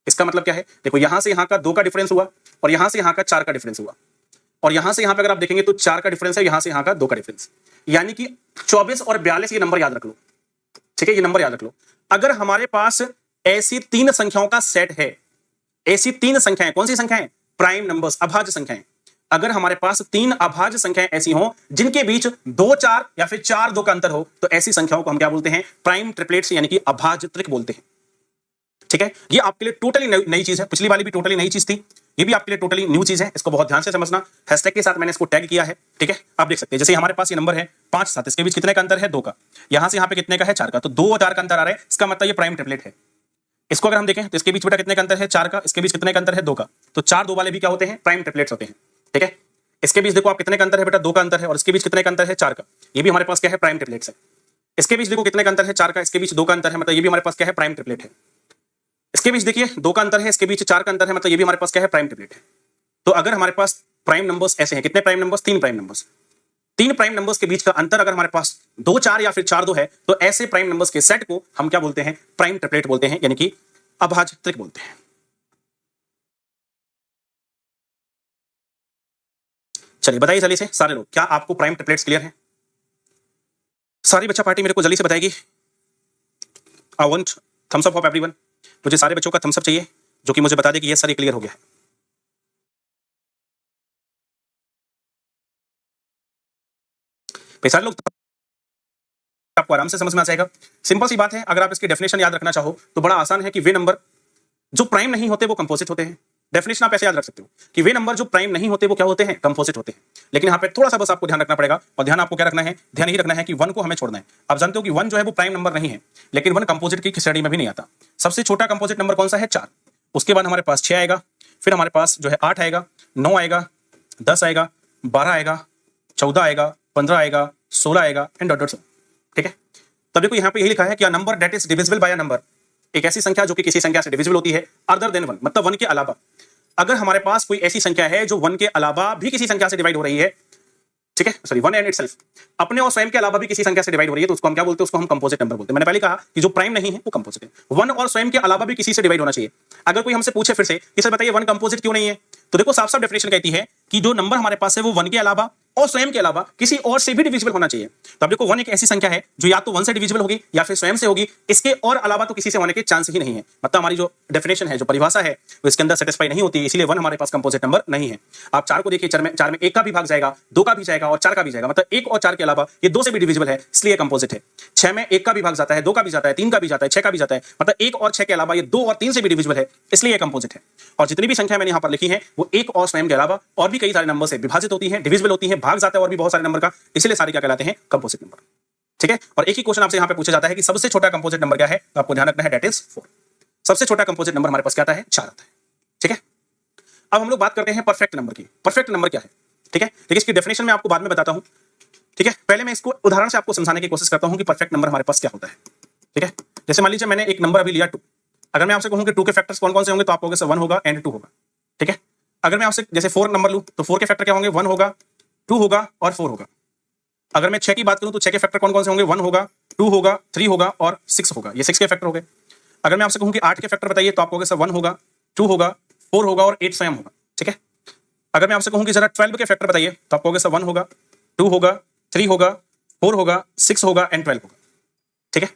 इसका मतलब क्या है? देखो यहां से यहां का 2 का डिफरेंस हुआ और यहां से यहां का 4 का डिफरेंस हुआ, और यहां से यहां पे अगर आप देखेंगे तो 4 का डिफरेंस है, यहां से यहां का 2 का डिफरेंस, यानी कि 24 और 42 ये नंबर याद रख लो। ठीक है, ये नंबर याद रख लो। अगर हमारे पास ऐसी 3 संख्याओं का सेट है, ऐसी 3 संख्याएं, कौन सी संख्याएं? प्राइम नंबर्स, अभाज्य संख्याएं। अगर हमारे पास 3 अभाज्य संख्याएं ऐसी हों जिनके बीच 2 4 या फिर 4 2 का अंतर हो, तो ऐसी संख्याओं को हम क्या बोलते हैं? प्राइम ट्रिपलेट्स यानी कि अभाज्य त्रिक बोलते हैं। ठीक है, ये आपके लिए टोटली नई चीज है, पिछली वाली भी टोटली नई चीज थी, ये भी आपके लिए टोटली न्यू चीज है। इसको बहुत ध्यान से समझना, हैशटैग के साथ मैंने इसको टैग किया है। ठीक है, आप देख सकते हैं जैसे हमारे पास ये नंबर है 5 7, इसके बीच कितने का अंतर है? 2 का। यहां से यहां पे कितने का है? 4 का। तो 2 और 4 का अंतर आ रहा है, इसका मतलब ये प्राइम ट्रिपलेट है। इसको अगर हम देखें तो इसके बीच बेटा कितने का अंतर है? 4 का। इसके बीच कितने का अंतर है? 2 का। तो 4 2 वाले भी क्या होते हैं? प्राइम ट्रिपलेट्स होते हैं। ठीक है, इसके बीच देखो आप कितने का अंतर है बेटा? 2 का अंतर है, और इसके बीच कितने का अंतर है? 4 का। ये भी हमारे पास क्या है? प्राइम ट्रिपलेट्स है। इसके बीच देखो कितने का अंतर है? 4 का। इसके बीच 2 का अंतर है, मतलब ये भी हमारे पास क्या है? प्राइम ट्रिपलेट है। इसके बीच देखिए 2 का अंतर है, इसके बीच 4 का अंतर है, मतलब ये भी हमारे पास क्या है? प्राइम ट्रिपलेट है। तो अगर हमारे पास प्राइम नंबर्स ऐसे हैं, कितने prime numbers? 3 prime numbers. 3 prime numbers के बीच का अंतर अगर हमारे पास 2 4 या फिर 4 2 है, तो ऐसे प्राइम नंबर्स के सेट को हम क्या बोलते हैं? प्राइम ट्रिपलेट बोलते हैं, यानी कि अभाज्य त्रिक बोलते हैं। चलिए बताइए जल्दी से सारे लोग, क्या आपको प्राइम ट्रिपलेट्स क्लियर है? सारी बच्चा पार्टी मेरे को जल्दी से बताएगी। I want thumbs up of everyone. मुझे सारे बच्चों का थम्स अप चाहिए जो कि मुझे बता दे कि ये सारी क्लियर हो गया है। भाई सारे लोग, आपको आराम से समझ में आ जाएगा। सिंपल सी बात है, अगर आप इसकी डेफिनेशन याद रखना चाहो तो बड़ा आसान है कि वे नंबर जो प्राइम नहीं होते वो कंपोजिट होते हैं। डेफिनेशन आप ऐसे याद रख सकते हो कि वे नंबर जो प्राइम नहीं होते वो क्या होते हैं? कंपोजिट होते हैं। लेकिन यहाँ पे थोड़ा सा बस आपको ध्यान रखना पड़ेगा, और ध्यान आपको क्या रखना है? ध्यान ही रखना है कि 1 को हमें छोड़ना है। आप जानते हो कि 1 जो है वो प्राइम नंबर नहीं है, लेकिन 1 कंपोजिट की श्रेणी में भी नहीं आता। सबसे छोटा कंपोजिट नंबर कौन सा है? 4। उसके बाद हमारे पास 6 आएगा, फिर हमारे पास जो है 8 आएगा, 9 आएगा, 10 आएगा, 12 आएगा, 14 आएगा, 15 आएगा, 16 आएगा एंड डॉट डॉट। ठीक है, तब देखो यहाँ पे यही लिखा है कि a number that is divisible by a number, एक ऐसी संख्या जो कि किसी संख्या से डिविजिबल होती है अदर देन 1, मतलब 1 के अलावा। अगर हमारे पास कोई ऐसी संख्या है जो 1 के अलावा भी किसी संख्या से डिवाइड हो रही है, ठीक है, सॉरी 1 एंड इटसेल्फ, अपने और स्वयं के अलावा भी किसी संख्या से डिवाइड हो रही है, तो उसको हम क्या बोलते हैं? उसको हम कंपोजिट नंबर बोलते हैं। मैंने पहले कहा कि जो प्राइम नहीं है वो कंपोजिट है। 1 और स्वयं के अलावा भी किसी से डिवाइड होना चाहिए। अगर कोई हमसे पूछे फिर से कि सर बताइए 1 कंपोजिट क्यों नहीं है, तो देखो साफ साफ डेफिनेशन कहती है कि जो नंबर हमारे पास है वो 1 के अलावा और स्वयं के अलावा किसी और से भी डिविजिबल होना चाहिए। तो अब देखो 1 एक ऐसी संख्या है जो या तो 1 से डिविजिबल होगी या फिर स्वयं से होगी, इसके और अलावा तो किसी से होने के चांस ही नहीं है। मतलब हमारी जो डेफिनेशन है, जो परिभाषा है, वो इसके अंदर सेटिस्फाई नहीं होती है, इसलिए 1 हमारे पास कंपोजिट नंबर नहीं है। आप 4 को देखिए, 4 में 1 का भी भाग जाएगा, 2 का भी जाएगा और 4 का भी जाएगा, मतलब 1 और 4 के अलावा ये 2 से भी डिविजिबल है, इसलिए कंपोजिट है। 6 में 1 का भी भाग जाता है, 2 का भी जाता है, 3 का भी जाता है, 6 का भी जाता है, मतलब 1 और 6 के अलावा ये 2 और 3 से भी डिविजिबल है, इसलिए कंपोजिट है। और जितनी भी संख्या मैंने यहाँ पर लिखी है वो 1 और स्वयं के अलावा और भी कई सारे नंबर से विभाजित होती है, डिविजिबल होती है, भाग जाता है और भी बहुत सारे नंबर का, इसलिए सारे क्या कहलाते हैं? Composite number. ठीक है, और एक ही क्वेश्चन आपसे यहाँ पे पूछा जाता है कि सबसे छोटा कंपोजिट नंबर क्या है, तो आपको ध्यान रखना है, दैट इज 4। सबसे छोटा कंपोजिट नंबर हमारे पास क्या आता है? 4 आता है। ठीक है, अब हम लोग बात करते हैं परफेक्ट नंबर की। परफेक्ट नंबर क्या है? ठीक है, देखिए इसकी डेफिनेशन मैं आपको बाद में बताता हूं। ठीक है, पहले मैं इसको उदाहरण से आपको समझाने की कोशिश करता हूं कि परफेक्ट नंबर हमारे पास क्या होता है। ठीक है, जैसे मान लीजिए मैंने एक नंबर अभी लिया 2। अगर मैं आपसे कहूं कि 2 के फैक्टर्स कौन कौन से होंगे, तो आप कहोगे सर 1 होगा एंड 2 होगा। ठीक है, अगर मैं आपसे जैसे 4 नंबर लूं तो 4 के फैक्टर क्या होंगे? 1 होगा, 2 होगा और 4 होगा। अगर मैं 6 की बात करूं तो 6 के फैक्टर कौन कौन से होंगे? 1 होगा, 2 होगा, 3 होगा और 6 होगा। ये 6 के फैक्टर हो गए। अगर मैं आपसे कहूं कि 8 के फैक्टर बताइए, तो आप कहोगे सर 1 होगा, 2 होगा, 4 होगा और 8 स्वयं होगा। ठीक है, अगर मैं आपसे कहूं कि जरा 12 के फैक्टर बताइए, तो आप कहोगे सर 1 होगा, 2 होगा, 3 होगा, 4 होगा, 6 होगा एंड 12 होगा। ठीक है,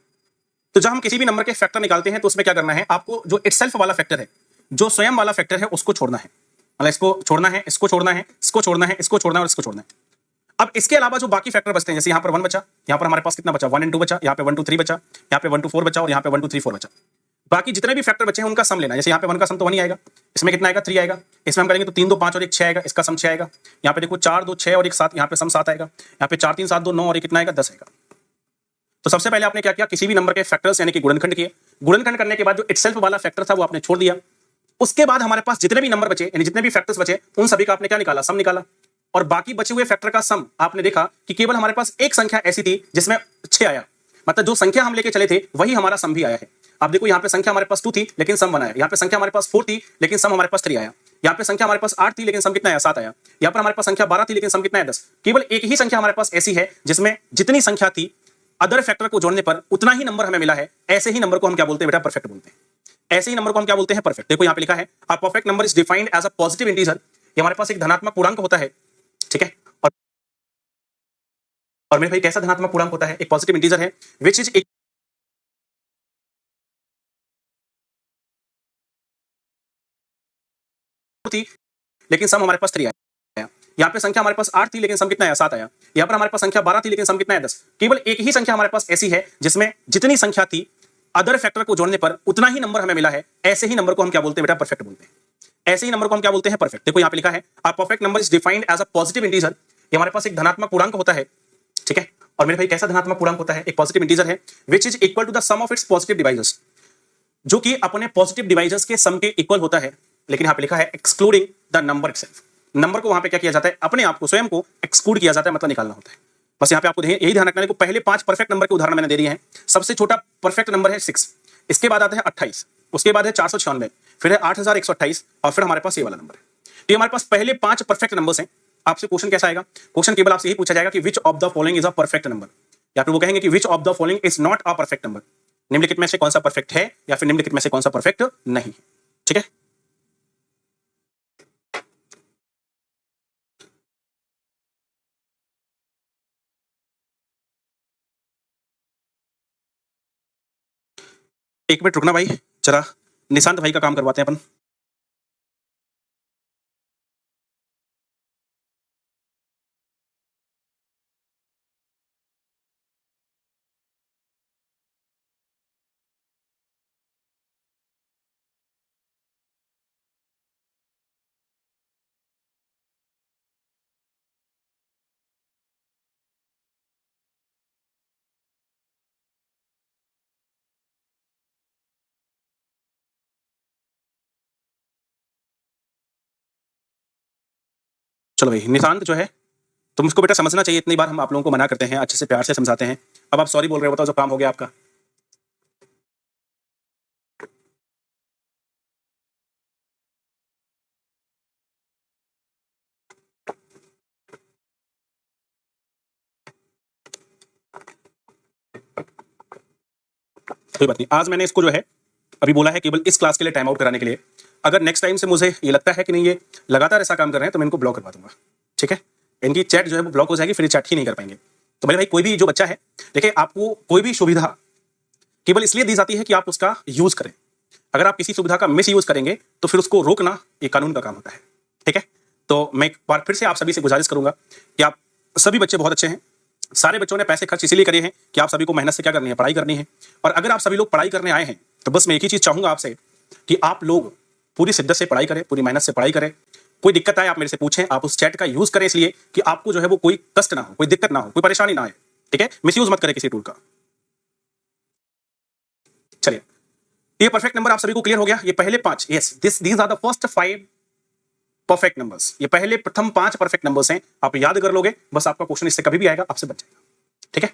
तो जब हम किसी भी नंबर के फैक्टर निकालते हैं तो उसमें क्या करना है? आपको जो इटसेल्फ वाला फैक्टर है, जो स्वयं वाला फैक्टर है, उसको छोड़ना है। मतलब इसको छोड़ना है, इसको छोड़ना है, इसको छोड़ना है, इसको छोड़ना है और इसको छोड़ना है। अब इसके अलावा जो बाकी फैक्टर बचते हैं, जैसे यहाँ पर 1 बचा, यहाँ पर हमारे पास कितना बचा? 1 and 2 बचा, यहाँ पे 1 2 3 बचा, यहाँ पे 1 2 4 बचा और यहाँ पे 1 2 3 4 बचा। बाकी जितने भी फैक्टर बचे हैं उनका सम लेना है। जैसे यहाँ पे 1 का सम तो 1 ही आएगा, इसमें कितना आएगा? 3 आएगा। इसमें हम करेंगे तो 3 2 5 और 1 6 आएगा, इसका सम 6 आएगा। यहाँ पे देखो 4 2 6 और 1 7, यहाँ पे सम 7 आएगा। यहाँ पे 4 3 7 2 9 और 1 कितना आएगा? 10 आएगा। तो सबसे पहले आपने क्या किया, किसी भी नंबर के फैक्टर्स यानी कि गुणनखंड किए। गुणनखंड करने के बाद जो इटसेल्फ वाला फैक्टर था वो आपने छोड़ दिया। उसके बाद हमारे पास जितने भी नंबर बचे यानी जितने भी फैक्टर्स बचे उन सभी का आपने क्या निकाला, सम निकाला। और बाकी बचे हुए फैक्टर का सम आपने देखा कि केवल हमारे पास एक संख्या ऐसी थी जिसमें 6 आया, मतलब जो संख्या हम लेके चले थे वही हमारा सम भी आया है। आप देखो यहाँ पे संख्या हमारे पास 2 थी लेकिन सम 1 आया, यहाँ पे संख्या हमारे पास 4 थी लेकिन सम हमारे पास 3 आया, यहाँ पे संख्या हमारे पास 8 थी लेकिन सम कितना आया, 7 आया, यहाँ पर हमारे पास संख्या 12 थी लेकिन सम कितना है, 10। केवल एक ही संख्या हमारे पास ऐसी है जिसमें जितनी संख्या थी अदर फैक्टर को जोड़ने पर उतना ही नंबर हमें मिला है। ऐसे ही नंबर को हम क्या बोलते हैं बेटा, परफेक्ट बोलते हैं। ऐसे ही नंबर को हम क्या बोलते हैं, परफेक्ट। देखो यहाँ पे लिखा है a perfect number is defined as a positive integer. ये हमारे पास एक धनात्मक पूर्णांक होता है, ठीक है। और मेरे भाई कैसा धनात्मक पूर्णांक होता है, एक पॉजिटिव इंटीजर है विच इज थी लेकिन सम हमारे पास 3 आया, यहाँ पे संख्या हमारे पास 8 थी लेकिन सम कितना आया, 7 आया, यहाँ पर हमारे पास संख्या 12 थी लेकिन सम कितना है, 10। केवल एक ही संख्या हमारे पास ऐसी है जिसमें जितनी संख्या थी अदर फैक्टर को जोड़ने पर उतना ही नंबर हमें मिला है। ऐसे ही नंबर को हम क्या बोलते हैं बेटा, परफेक्ट बोलते हैं। ऐसे ही नंबर को हम क्या बोलते हैं, परफेक्ट। देखो यहाँ पे लिखा है a perfect number is defined as a positive integer. ये हमारे पास एक धनात्मक पूर्णांक होता है, ठीक है। और मेरे भाई कैसा धनात्मक पूर्णांक होता है, एक पॉजिटिव इंटीजर है which is equal to the sum of its positive divisors, जो कि अपने पॉजिटिव डिवाइजर्स के सम के इक्वल होता है। लेकिन यहाँ पे लिखा है excluding the number itself. Number को वहां पे क्या किया जाता है, अपने आप को स्वयं को एक्सक्लूड किया जाता है, मतलब निकालना होता है। बस यहाँ पे आपको यही ध्यान रखना है। पहले 5 परफेक्ट नंबर के उदाहरण मैंने दे दिए हैं। सबसे छोटा परफेक्ट नंबर है 6, इसके बाद आता है 28, उसके बाद है 496, फिर है 8128 और फिर हमारे पास ये वाला नंबर है। तो ये हमारे पास पहले 5 परफेक्ट नंबर्स हैं। आपसे क्वेश्चन कैसा आएगा, क्वेश्चन केवल आपसे यही पूछा जाएगा कि which of the following is a perfect number, या फिर वो कहेंगे कि which of the following is not a perfect number. निम्नलिखित में से कौन सा परफेक्ट है या फिर निम्नलिखित में से कौन सा परफेक्ट नहीं है, ठीक है। एक मिनट रुकना भाई, जरा निशांत भाई का काम करवाते हैं अपन। चलो भाई, निशांत जो है तुम उसको बेटा समझना चाहिए। इतनी बार हम आप लोगों को मना करते हैं, अच्छे से प्यार से समझाते हैं, अब आप सॉरी बोल रहे हो, बताओ जो काम हो गया आपका। कोई बात नहीं, आज मैंने इसको जो है अभी बोला है केवल इस क्लास के लिए टाइम आउट कराने के लिए। अगर नेक्स्ट टाइम से मुझे ये लगता है कि नहीं ये लगातार ऐसा काम कर रहे हैं तो मैं इनको ब्लॉक करवा दूंगा, ठीक है। इनकी चैट जो है वो ब्लॉक हो जाएगी, फिर चैट ही नहीं कर पाएंगे। तो मेरे भाई कोई भी जो बच्चा है, देखिए आपको कोई भी सुविधा केवल इसलिए दी जाती है कि आप उसका यूज करें। अगर आप किसी सुविधा का मिस यूज करेंगे तो फिर उसको रोकना ये कानून का काम होता है, ठीक है। तो मैं एक बार फिर से आप सभी से गुजारिश करूंगा कि आप सभी बच्चे बहुत अच्छे हैं। सारे बच्चों ने पैसे खर्च इसीलिए करे हैं कि आप सभी को मेहनत से क्या करनी है, पढ़ाई करनी है। और अगर आप सभी लोग पढ़ाई करने आए हैं तो बस मैं एक ही चीज चाहूंगा आपसे कि आप लोग पूरी शिद्दत से पढ़ाई करें, पूरी मेहनत से पढ़ाई करें। कोई दिक्कत आए आप मेरे से पूछें, आप उस चैट का यूज करें इसलिए कि आपको जो है वो कोई कष्ट ना हो, कोई दिक्कत ना हो, कोई परेशानी ना आए, ठीक है। मिस यूज मत करें किसी टूल का। चलिए, ये परफेक्ट नंबर आप सभी को क्लियर हो गया। ये पहले 5, yes this these are the first 5 perfect numbers. ये पहले प्रथम 5 परफेक्ट नंबर्स हैं, आप याद कर लोगे बस आपका क्वेश्चन इससे कभी भी आएगा आपसे बच जाएगा, ठीक है।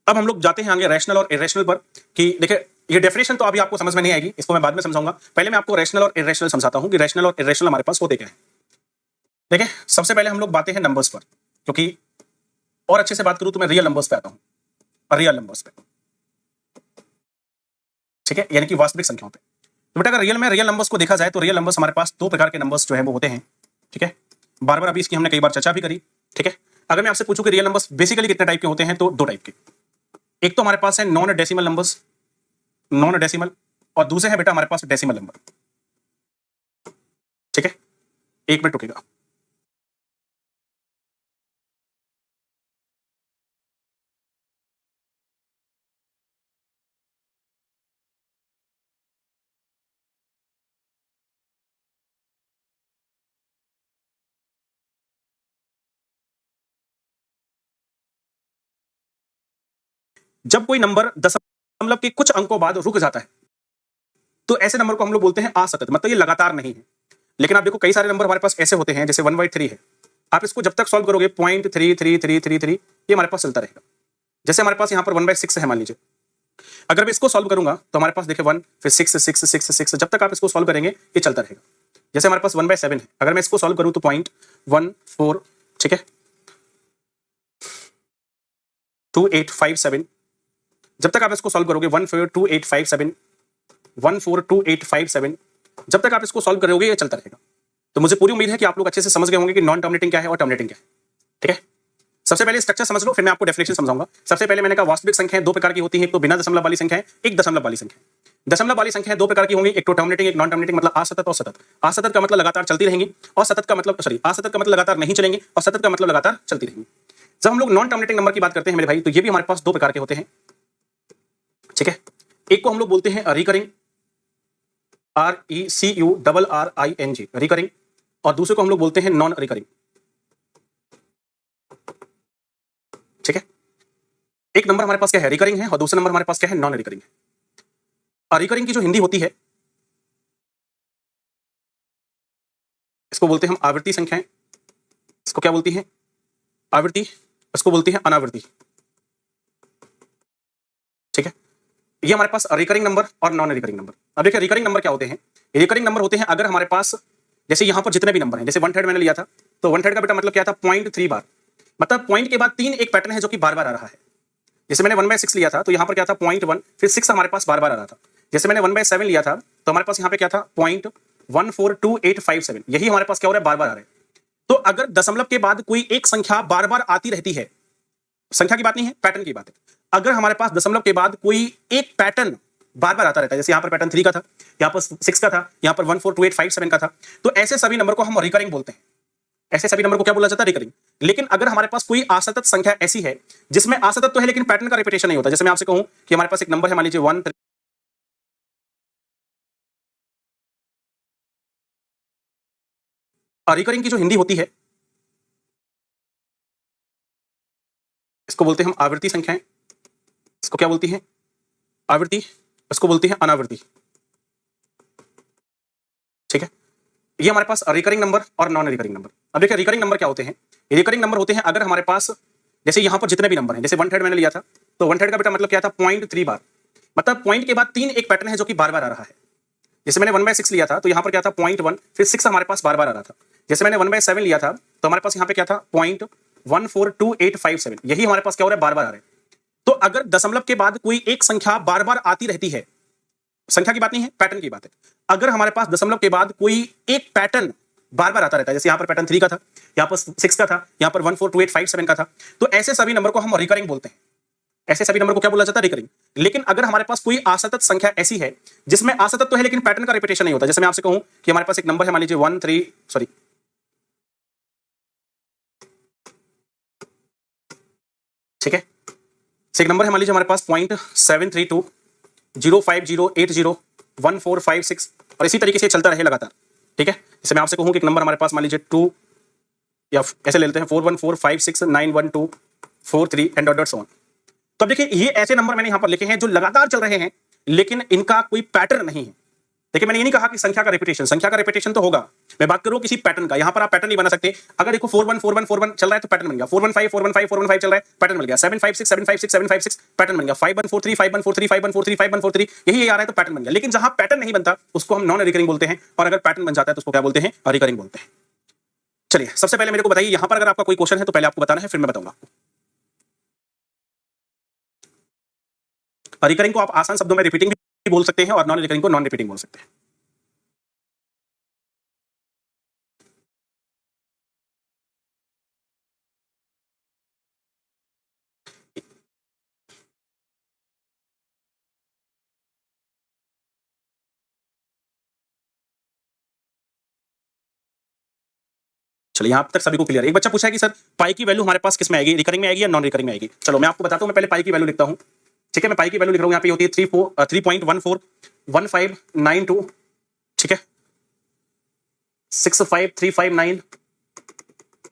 अब हम लोग जाते हैं आगे रैशनल और इरेशनल पर। कि देखिए ये डेफिनेशन तो अभी आपको समझ में नहीं आएगी, इसको मैं बाद में समझाऊंगा। पहले मैं आपको रैशनल और इरेशनल समझाता हूं कि रैशनल और इरेशनल हमारे पास होते क्या है। देखिए सबसे पहले हम लोग बातें हैं नंबर्स पर, क्योंकि और अच्छे से बात करूं तो मैं रियल नंबर्स पे आता हूं, रियल नंबर्स पे, ठीक है, यानी कि वास्तविक संख्याओं पे। तो बेटा अगर रियल नंबर्स को देखा जाए तो रियल नंबर्स हमारे पास 2 प्रकार के नंबर्स जो है वो होते हैं, ठीक है। बार बार अभी इसकी हमने कई बार चर्चा भी करी, ठीक है। अगर मैं आपसे पूछूं कि रियल नंबर्स बेसिकली कितने टाइप के होते हैं तो 2 टाइप के। एक तो हमारे पास है non decimal numbers, non decimal, और दूसरे है बेटा हमारे पास डेसिमल नंबर, ठीक है। एक मिनट रुकेगा। जब कोई नंबर दशमलव के कुछ अंकों बाद रुक जाता है तो ऐसे नंबर को हम लोग बोलते हैं असतत, मतलब ये लगातार नहीं है। लेकिन आप देखो कई सारे नंबर हमारे पास ऐसे होते हैं, जैसे 1/3 है, आप इसको जब तक सॉल्व करोगे 0.333333 ये हमारे पास चलता रहेगा। जैसे हमारे पास यहाँ पर 1/6 है मान लीजिए, अगर मैं इसको सॉल्व करूंगा तो हमारे पास देखिए 1 फिर 6 6 6 6 जब तक आप इसको सॉल्व करेंगे ये चलता रहेगा। जैसे हमारे पास 1/7 है, अगर मैं इसको सॉल्व करूं तो 0.14, ठीक है, 2857, जब तक आप इसको सॉल्व करोगे 142857 142857, जब तक आप इसको सॉल्व करोगे ये चलता रहेगा। तो मुझे पूरी उम्मीद है कि आप लोग अच्छे से समझ गए होंगे कि नॉन टर्मिनेटिंग क्या है और टर्मिनेटिंग क्या है, ठीक है। सबसे पहले स्ट्रक्चर समझ लो, फिर मैं आपको डेफिनेशन समझाऊंगा। सबसे पहले मैंने कहा वास्तविक संख्याएं दो प्रकार की होती हैं, एक तो बिना दशमलव वाली संख्या है, एक दशमलव वाली संख्या है। दशमलव वाली संख्याएं दो प्रकार की होंगी, एक तो टर्मिनेटिंग, एक नॉन टर्मिनेटिंग, मतलब असतत और सतत। असतत का मतलब लगातार चलती रहेंगी और सतत का मतलब असतत का मतलब लगातार नहीं चलेंगी और सतत का मतलब लगातार चलती रहेंगी। जब हम लोग नॉन टर्मिनेटिंग नंबर की बात करते हैं मेरे भाई, तो ये भी हमारे पास दो प्रकार के होते हैं, ठीक है। एक को हम लोग बोलते हैं रिकरिंग, RECURRING, रिकरिंग, और दूसरे को हम लोग बोलते हैं नॉन रिकरिंग, ठीक है। एक नंबर हमारे पास क्या है, रिकरिंग है, और दूसरा नंबर हमारे पास क्या है, नॉन रिकरिंग है। रिकरिंग की जो हिंदी होती है इसको बोलते हैं हम आवृत्ति संख्याएं। इसको क्या बोलती हैं, आवृत्ति, इसको बोलती हैं अनावृत्ति, ठीक है। ये हमारे पास रिकरिंग नंबर और नॉन रिकरिंग नंबर। अब देखिए रिकरिंग नंबर क्या होते हैं, रिकरिंग नंबर होते हैं अगर हमारे पास जैसे यहां पर जितने भी नंबर हैं, जैसे 1/3 मैंने लिया था, तो 1/3 का बेटा मतलब क्या था, 0.3 बार, मतलब पॉइंट के बाद 3 एक पैटर्न है जो कि बार बार आ रहा है। जैसे मैंने 1/6 लिया था तो यहाँ पर क्या था 0.1, फिर 6 हमारे पास बार बार आ रहा था। जैसे मैंने 1/7 लिया था तो हमारे पास यहाँ पे क्या था 0.142857, यही हमारे पास क्या हो रहा है, बार बार आ रहे हैं। तो अगर दशमलव के बाद कोई एक संख्या बार बार आती रहती है, संख्या की बात नहीं है, पैटर्न की बात है। अगर हमारे पास दशमलव के बाद कोई एक पैटर्न बार बार आता रहता है, जैसे यहाँ पर पैटर्न 3 का था, यहाँ पर 6 का था, यहाँ पर 142857 का था, तो ऐसे सभी नंबर को हम रिकरिंग बोलते हैं। ऐसे सभी नंबर को क्या बोला जाता है, रिकरिंग। लेकिन अगर हमारे पास कोई असतत संख्या ऐसी है जिसमें असतत तो है लेकिन पैटर्न का रिपीटेशन नहीं होता, जैसे मैं आपसे कहूं कि हमारे पास एक नंबर है मान लीजिए 1, रिकरिंग की जो हिंदी होती है इसको बोलते हैं हम आवृत्ति संख्याएं। इसको क्या बोलती है, आवृत्ति, इसको बोलती है अनावृत्ति, ठीक है। ये हमारे पास रिकरिंग नंबर और नॉन रिकरिंग नंबर। अब देखिए रिकरिंग नंबर क्या होते हैं, रिकरिंग नंबर होते हैं अगर हमारे पास जैसे यहां पर जितने भी नंबर हैं, जैसे 1/3 मैंने लिया था तो 1/3 का बेटा मतलब क्या था 0.3 बार, मतलब पॉइंट के बाद 3 एक पैटर्न है जो कि बार बार आ रहा है। जैसे मैंने 1/6 लिया था तो यहाँ पर क्या था 0.1, फिर 6 हमारे पास बार बार आ रहा था। जैसे मैंने 1/7 लिया था तो हमारे पास यहाँ पे क्या था 0.142857, यही हमारे पास क्या हो रहा है, बार बार आ रहे हैं। तो अगर दशमलव के बाद कोई एक संख्या बार बार आती रहती है, संख्या की बात नहीं है, पैटर्न की बात है। अगर हमारे पास दशमलव के बाद कोई एक पैटर्न बार बार आता रहता है, जैसे यहाँ पर पैटर्न 3 का था, यहाँ पर 6 का था, यहाँ पर 142857 का था, तो ऐसे सभी नंबर को हम रिकरिंग बोलते हैं। ऐसे सभी नंबर को क्या बोला जाता है, रिकरिंग। लेकिन अगर हमारे पास कोई असतत संख्या ऐसी है जिसमें असतत तो है लेकिन पैटर्न का रिपीटेशन नहीं होता, जैसे मैं आपसे कहूं कि हमारे पास एक नंबर है मान लीजिए ठीक है, एक नंबर है मान लीजिए हमारे पास 0.732 05080 1456 और इसी तरीके से चलता रहे लगातार, ठीक है। जैसे मैं आपसे कहूं कि एक नंबर हमारे पास मान लीजिए 2 या ऐसे ले लेते हैं 4145691243 एंड डॉट सो ऑन। तो अब देखिए ये ऐसे नंबर मैंने यहां पर लिखे हैं जो लगातार चल रहे हैं लेकिन इनका कोई पैटर्न नहीं है। देखिए मैंने ये नहीं कहा कि संख्या का रिपीटेशन, संख्या का रिपीटेशन तो होगा, मैं बात करूं किसी पैटर्न का। यहां पर आप पैटर्न नहीं बना सकते। अगर देखो 414141 चल रहा है तो पैटर्न बन गया, 415415 चल रहा है पैटर्न बन गया, 756 पैटर्न बन गया, 5143 5143 यही आ रहा है तो पैटर्न बन गया। लेकिन जहां पैटर्न नहीं बनता उसको हम नॉन रिकरिंग बोलते हैं, और अगर पैटर्न बन जाता है तो उसको क्या बोलते हैं, रिकरिंग बोलते हैं। चलिए सबसे पहले मेरे को बताइए यहां पर अगर आपका कोई क्वेश्चन है तो पहले आपको बताना है, फिर मैं बताऊंगा आपको। रिकरिंग को आप आसान शब्दों में रिपीटिंग भी बोल सकते हैं और नॉन रिकरिंग को नॉन रिपीटिंग बोल सकते हैं। चलिए यहां तक सभी को क्लियर है। एक बच्चा पूछा है कि सर पाई की वैल्यू हमारे पास किस में आएगी, रिकरिंग में आएगी या नॉन रिकरिंग में आएगी। चलो मैं आपको बताता हूं, मैं पहले पाई की वैल्यू लिखता हूं, ठीक है। मैं पाई की वैल्यू लिख रहा हूं, यहाँ पे होती है 3.141592, ठीक है, 65359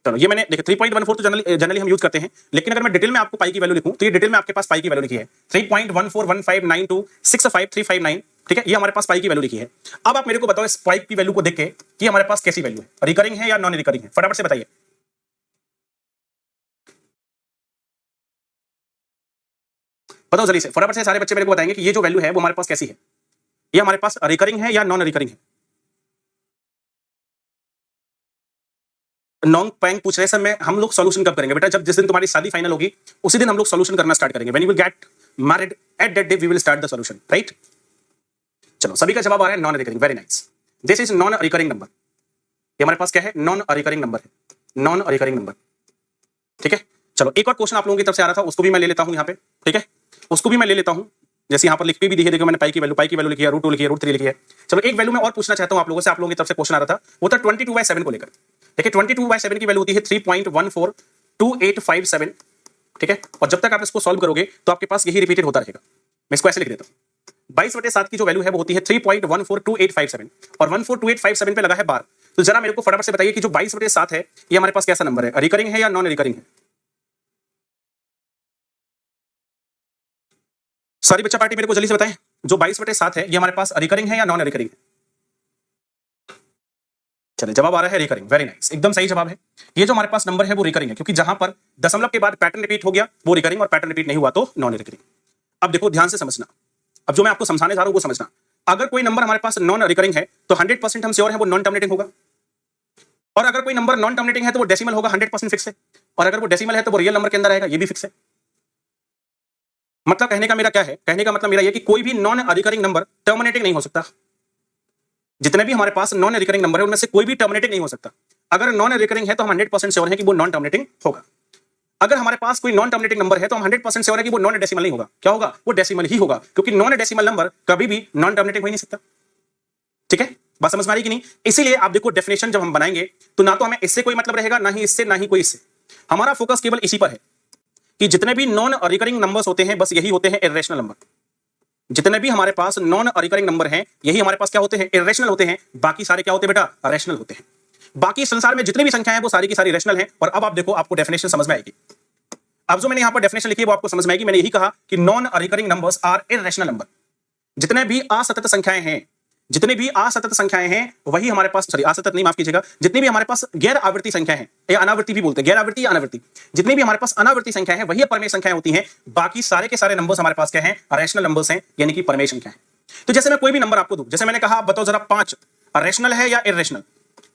चलो ये मैंने देखिए 3.14 तो जनरली हम यूज करते हैं, लेकिन अगर मैं डिटेल में आपको पाई की वैल्यू लिखूं तो ये डिटेल में आपके पास पाई की वैल्यू लिखी है 3.14159265 ठीक है, ये हमारे पास पाई की वैल्यू लिखी है। अब आप मेरे को बताओ इस पाई की वैल्यू को देख के कि हमारे पास कैसी वैल्यू है, रिकरिंग है या नॉन रिकरिंग है, फटाफट से बताइए। बताओ जल्दी से, फटाफट से सारे बच्चे मेरे को बताएंगे कि ये जो वैल्यू है वो हमारे पास कैसी है, ये हमारे पास रिकरिंग है या नॉन रिकरिंग है। नॉन पैंग पूछ रहे हैं सर मैं हम लोग सॉल्यूशन कब करेंगे बेटा, जब जिस दिन तुम्हारी शादी फाइनल होगी उसी दिन हम लोग सॉल्यूशन करना स्टार्ट करेंगे। When you will get married at that day we will start the solution, right. चलो सभी का जवाब आ रहा है non recurring, very nice. This is non recurring number, ये हमारे पास क्या है, नॉन रिकरिंग नंबर है, नॉन रिकरिंग नंबर, ठीक है। चलो एक और क्वेश्चन आप लोगों की तरफ से आ रहा था, उसको भी मैं ले लेता हूं यहाँ पे, ठीक है, उसको भी मैं ले लेता हूं। जैसे यहाँ पर लिख के भी दी है, देखो मैंने पाई की वैल्यू लिखी है, √2 लिखी है, √3 लिखी है। चलो एक वैल्यू मैं और पूछना चाहता हूं आप लोगों से, आप लोगों की तरफ से क्वेश्चन आ रहा था, वो था 22/7 को लेकर। देखिए 22/7 की वैल्यू होती है 3.142857, ठीक है, और जब तक आप इसको सॉल्व करोगे तो आपके पास यही रिपीटेड होता रहेगा। मैं इसको ऐसे लिख देता हूं, 22/7 की जो वैल्यू है वो होती है 3.142857 और 142857 पे लगा है बार। तो जरा मेरे को फटाफट से बताइए कि जो 22/7 है ये हमारे पास कैसा नंबर है, रिकरिंग है या नॉन रिकरिंग है। सारी बच्चा पार्टी मेरे को जल्दी से बताएं, जो 22/7 है ये हमारे पास रिकरिंग है या नॉन रिकरिंग है। चलिए जवाब आ रहा है रिकरिंग, वेरी नाइस, एकदम सही जवाब है। ये जो हमारे पास नंबर है वो रिकरिंग है, क्योंकि जहां पर दशमलव के बाद पैटर्न रिपीट हो गया वो रिकरिंग, और पैटर्न रिपीट नहीं हुआ तो नॉन रिकरिंग। अब देखो ध्यान से समझना, अब जो मैं आपको समझाने जा रहा हूं वो समझना। अगर कोई नंबर हमारे पास नॉन रिकरिंग है तो 100% हम श्योर है वो नॉन टर्मिनेटिंग होगा, और अगर कोई नंबर नॉन टर्मिनेटिंग है तो वो डेसिमल होगा, 100% फिक्स है, और अगर वो डेसिमल है तो वो रियल नंबर के अंदर आएगा, ये भी फिक्स है। मतलब कहने का मेरा क्या है, कहने का मतलब मेरा ये कि कोई भी नॉन रिकरिंग नंबर टर्मिनेटिंग नहीं हो सकता। जितने भी हमारे पास नॉन रिकरिंग नंबर है उनमें से कोई भी टर्मिनेटिंग नहीं हो सकता। अगर नॉन रिकरिंग है तो हम 100% श्योर है कि वो नॉन टर्मिनेटिंग होगा। अगर हमारे पास कोई नॉन टर्मिनेटिंग नंबर है तो हम 100% श्योर है कि वो नॉन डेसिमल नहीं होगा। क्या होगा, वो डेसिमल ही होगा, क्योंकि नॉन डेसिमल नंबर कभी भी नॉन टर्मिनेटिंग हो ही नहीं सकता। ठीक है, बात समझ में आ रही कि नहीं। इसीलिए आप देखो डेफिनेशन जब हम बनाएंगे तो ना तो हमें इससे कोई मतलब रहेगा, ना ही इससे, ना ही कोई इससे। हमारा फोकस केवल इसी पर है कि जितने भी नॉन रिकरिंग नंबर्स होते हैं बस यही होते हैं इर्रेशनल नंबर। जितने भी हमारे पास नॉन रिकरिंग नंबर हैं यही हमारे पास क्या होते हैं, इर्रेशनल होते हैं। बाकी सारे क्या होते हैं बेटा, रैशनल होते हैं। बाकी संसार में जितनी भी संख्याएं हैं वो सारी की सारी रैशनल हैं। और अब आप देखो आपको डेफिनेशन समझ में आएगी। अब जो मैंने यहां पर डेफिनेशन लिखी है वो आपको समझ में आएगी। मैंने यही कहा कि non recurring numbers are irrational number. जितने भी असतत संख्याएं हैं, जितनी भी असतत संख्याएं हैं वही हमारे पास, सॉरी असतत नहीं, माफ कीजिएगा, जितनी भी हमारे पास गैर आवृत्ति संख्या है या अनावृत्ति भी बोलते हैं, गैर आवृत्ति या अनावृत्ति, जितनी भी हमारे पास अनावृत्ति संख्या है वही परमेय संख्याएं होती हैं। बाकी सारे के सारे नंबर्स हमारे पास क्या हैं, रैशनल नंबर्स हैं, यानी कि परमेय संख्या है। तो जैसे मैं कोई भी नंबर आपको दूं, जैसे मैंने कहा आप बताओ जरा 5 रैशनल है या इर्रेशनल,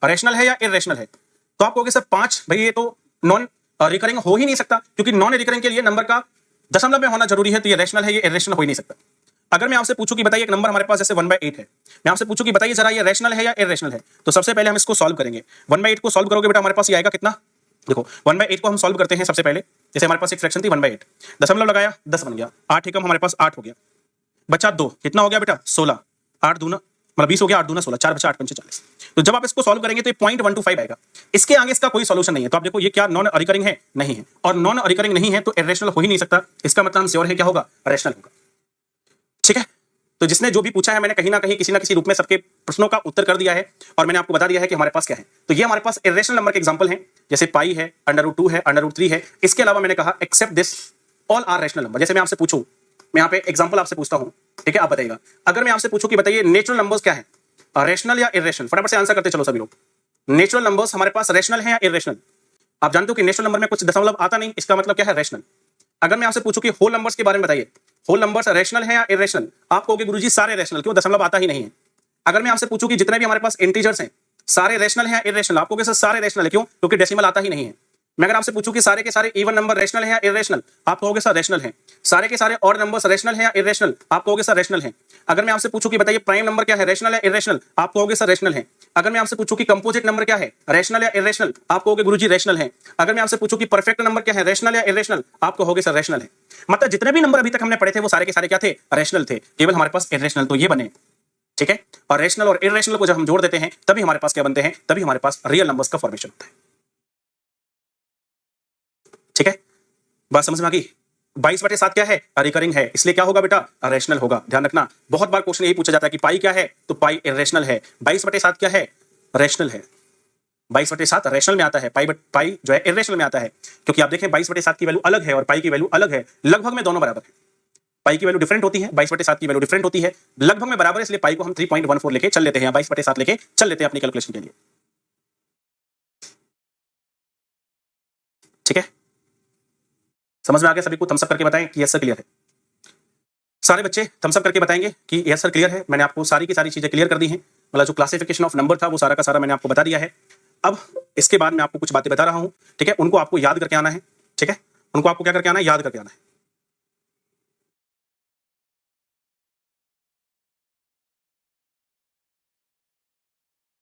रैशनल है या इर्रेशनल है, तो आप कहोगे सर 5 भाई ये तो नॉन रिकरिंग हो ही नहीं सकता, क्योंकि नॉन रिकरिंग के लिए नंबर का दशमलव में होना जरूरी है, तो ये रैशनल है, ये इर्रेशनल हो ही नहीं सकता। अगर मैं आपसे पूछूं कि बताइए एक नंबर हमारे पास जैसे 1/8 है, मैं आपसे पूछूं कि बताइए जरा ये रैशनल है या इर्रेशनल है, तो सबसे पहले हम इसको सॉल्व करेंगे। 1/8 को सॉल्व करोगे बेटा हमारे पास ये आएगा कितना, देखो 1/8 को हम सॉल्व करते हैं सबसे पहले। जैसे हमारे पास एक फ्रैक्शन थी 1/8, दशमलव लगाया 10 बन गया, 8 एकम हमारे पास 8 हो गया, बचा 2, कितना हो गया बेटा 16, 8 दूना मतलब 20 हो गया, 8 दूना 16, 4 बचा 8 पंचे 40। तो जब आप इसको सॉल्व करेंगे तो 0.125 आएगा। इसके आगे इसका कोई सॉल्यूशन नहीं है। तो आप देखो ये क्या नॉन रिकरिंग है, नहीं है, और नॉन रिकरिंग नहीं है तो इर्रेशनल हो ही नहीं सकता। इसका मतलब हम श्योर है क्या होगा, रैशनल होगा। ठीक है, तो जिसने जो भी पूछा है मैंने कहीं ना कहीं किसी ना किसी रूप में सबके प्रश्नों का उत्तर कर दिया है, और मैंने आपको बता दिया है कि हमारे पास क्या है। तो ये हमारे पास इर्रेशनल नंबर के एग्जांपल हैं, जैसे पाई है, √2 है, √3 है। इसके अलावा मैंने कहा except this all are rational number. जैसे मैं आपसे पूछूं, मैं यहाँ पे एग्जांपल आपसे पूछता हूं, ठीक है, आप बताइएगा। अगर मैं आपसे पूछूं कि बताइए नेचुरल नंबर्स क्या है, रैशनल या इर्रेशनल, फटाफट से आंसर करते चलो सभी लोग। नेचुरल नंबर्स हमारे पास रैशनल है या इर्रेशनल। आप जानते हो कि नेचुरल नंबर में कुछ दशमलव आता नहीं, इसका मतलब क्या है, रैशनल। अगर मैं आपसे पूछूं कि होल नंबर्स के बारे में बताइए, होल नंबर्स रैशनल है या इर्रेशनल, आप कहोगे गुरुजी सारे रैशनल, क्यों, दशमलव आता ही नहीं है। अगर मैं आपसे पूछूं कि जितने भी हमारे पास इंटीजर्स हैं सारे रैशनल है या इर्रेशनल, आप कहोगे सर सारे रैशनल है, क्यों, क्योंकि डेसिमल आता ही नहीं है। मैं अगर आपसे पूछूं कि सारे के सारे इवन नंबर रैशनल है या इर्रेशनल, आप कहोगे सर रैशनल है। सारे के सारे ऑड नंबर्स रैशनल है या इर्रेशनल, आप कहोगे सर रैशनल है। अगर मैं आपसे पूछूं कि बताइए प्राइम नंबर क्या है, रैशनल या इर्रेशनल, आप कहोगे सर रैशनल है। अगर मैं आपसे पूछूं कि कंपोजिट नंबर क्या है, रैशनल या इर्रेशनल, आप कहोगे गुरुजी रैशनल है। अगर मैं आपसे पूछूं कि परफेक्ट नंबर क्या है, रैशनल या इर्रेशनल, आप कहोगे सर रैशनल है। मतलब जितने भी नंबर अभी तक हमने पढ़े थे वो सारे के सारे क्या थे, रैशनल थे, केवल हमारे पास इर्रेशनल तो ये बने। ठीक है, और रैशनल और इर्रेशनल को जब हम जोड़ देते हैं तभी हमारे पास क्या बनते हैं, तभी हमारे पास रियल नंबर्स का फॉर्मेशन होता है। ठीक है, बात समझ में आ गई। 22/7 क्या है, रिकरिंग है, इसलिए क्या होगा बेटा, रैशनल होगा। ध्यान रखना, बहुत बार क्वेश्चन यही पूछा जाता है कि पाई क्या है, तो पाई इर्रेशनल है। 22/7 क्या है, रैशनल है। 22/7 रेशनल में आता है, पाई जो है इरेशनल में आता है, क्योंकि आप देखें 22/7 की वैल्यू अलग है और पाई की वैल्यू अलग है, लगभग में दोनों बराबर है। पाई की वैल्यू डिफरेंट होती है, 22/7 की वैल्यू डिफरेंट होती है, लगभग में बराबर है, इसलिए पाई को हम 3.14 लेके चल लेते हैं, 22/7 लेके चल लेते हैं अपनी कैलकुलेशन के लिए। ठीक है, समझ में आ गया सभी को? थम्स अप करके बताएं कि यस सर क्लियर है। सारे बच्चे थम्स अप करके बताएंगे कि यस सर क्लियर है। मैंने आपको सारी की सारी चीजें क्लियर कर दी हैं, मतलब जो क्लासिफिकेशन ऑफ नंबर था वो सारा का सारा मैंने आपको बता दिया है। अब इसके बाद मैं आपको कुछ बातें बता रहा हूं, ठीक है, उनको आपको याद करके आना है। ठीक है, उनको आपको क्या करके आना है? याद करके आना है।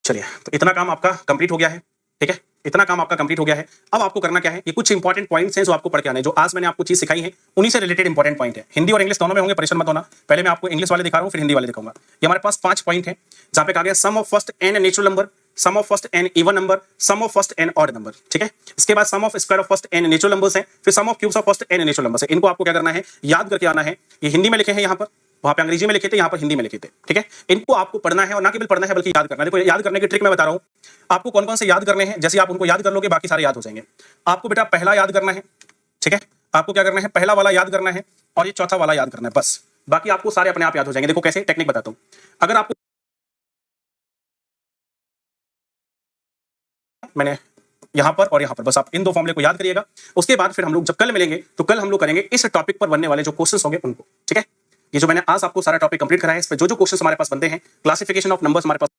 चलिए, तो इतना काम आपका कंप्लीट हो गया है। ठीक है, इतना काम आपका कंप्लीट हो गया है। अब आपको करना क्या है? ये कुछ इंपॉर्टेंट पॉइंट्स हैं जो आपको पढ़ के आने हैं। जो आज मैंने आपको चीज सिखाई है उन्हीं से रिलेटेड इंपॉर्टेंट पॉइंट है। हिंदी और इंग्लिश दोनों में होंगे, परेशान मत होना। पहले मैं आपको इंग्लिश वाले दिखा रहा हूं, फिर हिंदी वाले दिखाऊंगा। ये हमारे पास 5 पॉइंट है, जहां पे कहा गया sum of first n natural number, sum of first n even number, sum of first n odd number. ठीक है, इसके बाद sum of square of first n natural numbers है, फिर sum of cubes of first n natural numbers है। इनको आपको क्या करना है? याद करके आना है। ये हिंदी में लिखे हैं यहाँ पर, वहां पे अंग्रेजी में लिखे थे, यहाँ पर हिंदी में लिखे थे। ठीक है, इनको आपको पढ़ना है और ना केवल पढ़ना है बल्कि याद करना है। देखो, याद करने की ट्रिक मैं बता रहा हूं आपको। कौन कौन से याद करने हैं? जैसे आप उनको याद कर लोगे बाकी सारे याद हो जाएंगे। आपको बेटा पहला याद करना है। ठीक है, आपको क्या करना है? पहला वाला याद करना है और ये चौथा वाला याद करना है, बस। बाकी आपको सारे अपने आप याद हो जाएंगे। देखो कैसे, टेक्निक बताता हूं। अगर आपको मैंने यहां पर और यहां पर, बस आप इन 2 फॉर्मूले को याद करिएगा। उसके बाद फिर हम लोग जब कल मिलेंगे तो कल हम लोग करेंगे इस टॉपिक पर बनने वाले जो क्वेश्चंस होंगे उनको। ठीक है, ये जो मैंने आज आपको सारा टॉपिक कंप्लीट कराया है, इस पर जो जो क्वेश्चंस हमारे पास बनते हैं, क्लासिफिकेशन ऑफ नंबर्स हमारे पास